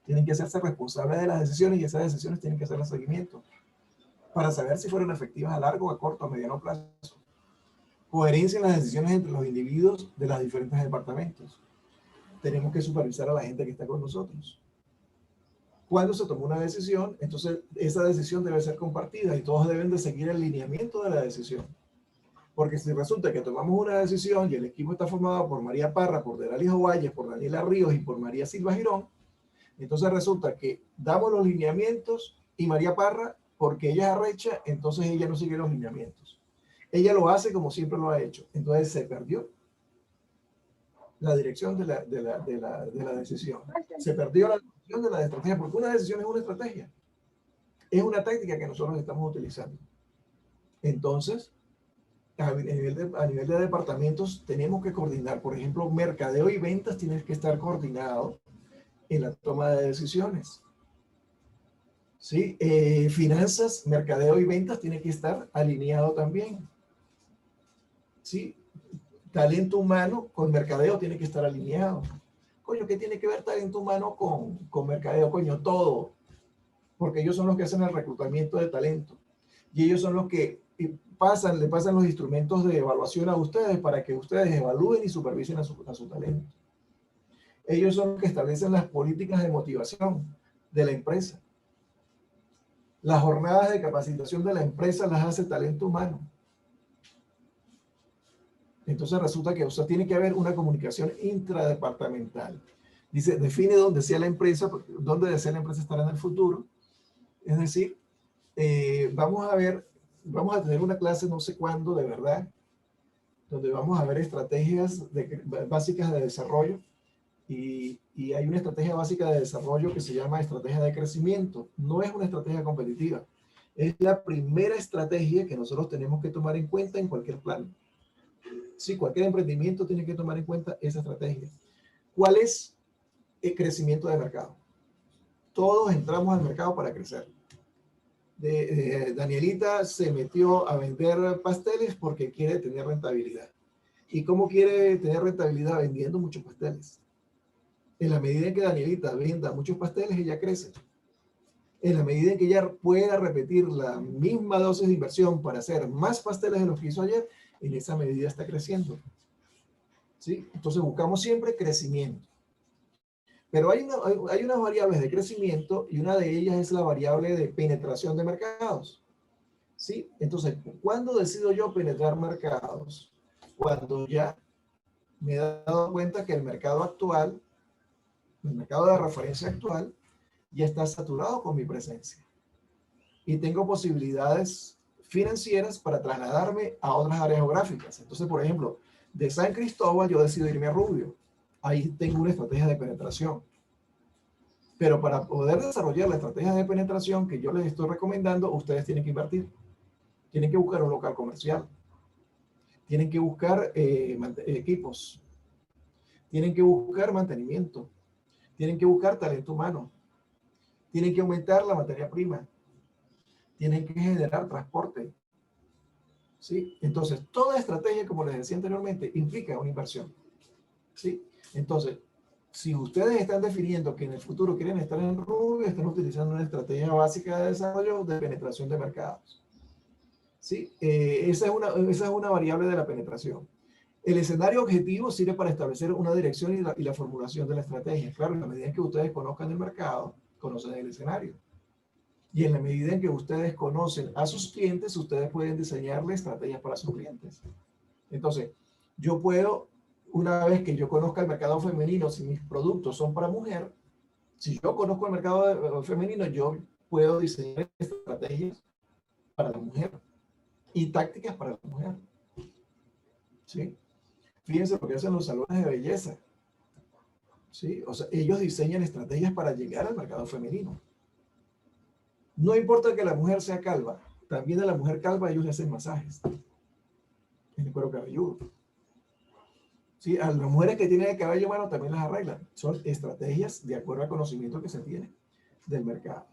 Tienen que hacerse responsables de las decisiones y esas decisiones tienen que hacer el seguimiento para saber si fueron efectivas a largo, a corto, a mediano plazo. Coherencia en las decisiones entre los individuos de los diferentes departamentos. Tenemos que supervisar a la gente que está con nosotros. Cuando se tomó una decisión, entonces esa decisión debe ser compartida y todos deben de seguir el lineamiento de la decisión. Porque si resulta que tomamos una decisión y el equipo está formado por María Parra, por Deralis Ovalles, por Daniela Ríos y por María Silva Girón, entonces resulta que damos los lineamientos y María Parra, porque ella es arrecha, entonces ella no sigue los lineamientos. Ella lo hace como siempre lo ha hecho. Entonces se perdió la dirección de la decisión. Se perdió la dirección de la estrategia, porque una decisión es una estrategia. Es una táctica que nosotros estamos utilizando. Entonces, a nivel de departamentos tenemos que coordinar. Por ejemplo, mercadeo y ventas tienen que estar coordinados en la toma de decisiones. ¿Sí? Finanzas, mercadeo y ventas tienen que estar alineados también. ¿Sí? Talento humano con mercadeo tiene que estar alineado. Coño, ¿qué tiene que ver talento humano con mercadeo? Coño, todo. Porque ellos son los que hacen el reclutamiento de talento. Y ellos son los que le pasan los instrumentos de evaluación a ustedes para que ustedes evalúen y supervisen a su talento. Ellos son los que establecen las políticas de motivación de la empresa. Las jornadas de capacitación de la empresa las hace talento humano. Entonces resulta que tiene que haber una comunicación intradepartamental. Dice, define dónde desea la empresa estar en el futuro. Es decir, vamos a tener una clase no sé cuándo, de verdad, donde vamos a ver estrategias básicas de desarrollo. Y hay una estrategia básica de desarrollo que se llama estrategia de crecimiento. No es una estrategia competitiva. Es la primera estrategia que nosotros tenemos que tomar en cuenta en cualquier plan. Sí, cualquier emprendimiento tiene que tomar en cuenta esa estrategia. ¿Cuál es el crecimiento de mercado? Todos entramos al mercado para crecer. Danielita se metió a vender pasteles porque quiere tener rentabilidad. ¿Y cómo quiere tener rentabilidad? Vendiendo muchos pasteles. En la medida en que Danielita venda muchos pasteles, ella crece. En la medida en que ella pueda repetir la misma dosis de inversión para hacer más pasteles de los que hizo ayer, en esa medida está creciendo. ¿Sí? Entonces buscamos siempre crecimiento. Pero hay unas variables de crecimiento y una de ellas es la variable de penetración de mercados. ¿Sí? Entonces, ¿cuándo decido yo penetrar mercados? Cuando ya me he dado cuenta que el mercado actual, el mercado de referencia actual, ya está saturado con mi presencia. Y tengo posibilidades financieras para trasladarme a otras áreas geográficas. Entonces, por ejemplo, de San Cristóbal yo decido irme a Rubio. Ahí tengo una estrategia de penetración. Pero para poder desarrollar la estrategia de penetración que yo les estoy recomendando, ustedes tienen que invertir. Tienen que buscar un local comercial. Tienen que buscar equipos. Tienen que buscar mantenimiento. Tienen que buscar talento humano. Tienen que aumentar la materia prima. Tienen que generar transporte. ¿Sí? Entonces, toda estrategia, como les decía anteriormente, implica una inversión. ¿Sí? Entonces, si ustedes están definiendo que en el futuro quieren estar en Rubio, están utilizando una estrategia básica de desarrollo de penetración de mercados. ¿Sí? Esa es una variable de la penetración. El escenario objetivo sirve para establecer una dirección y la formulación de la estrategia. Claro, en la medida en que ustedes conozcan el mercado, conocen el escenario. Y en la medida en que ustedes conocen a sus clientes, ustedes pueden diseñarle estrategias para sus clientes. Entonces, yo puedo, una vez que yo conozca el mercado femenino, si mis productos son para mujer, si yo conozco el mercado femenino, yo puedo diseñar estrategias para la mujer y tácticas para la mujer. ¿Sí? Fíjense lo que hacen los salones de belleza. ¿Sí? O sea, ellos diseñan estrategias para llegar al mercado femenino. No importa que la mujer sea calva, también a la mujer calva ellos le hacen masajes en el cuero cabelludo. ¿Sí? A las mujeres que tienen el cabello humano también las arreglan. Son estrategias de acuerdo al conocimiento que se tiene del mercado.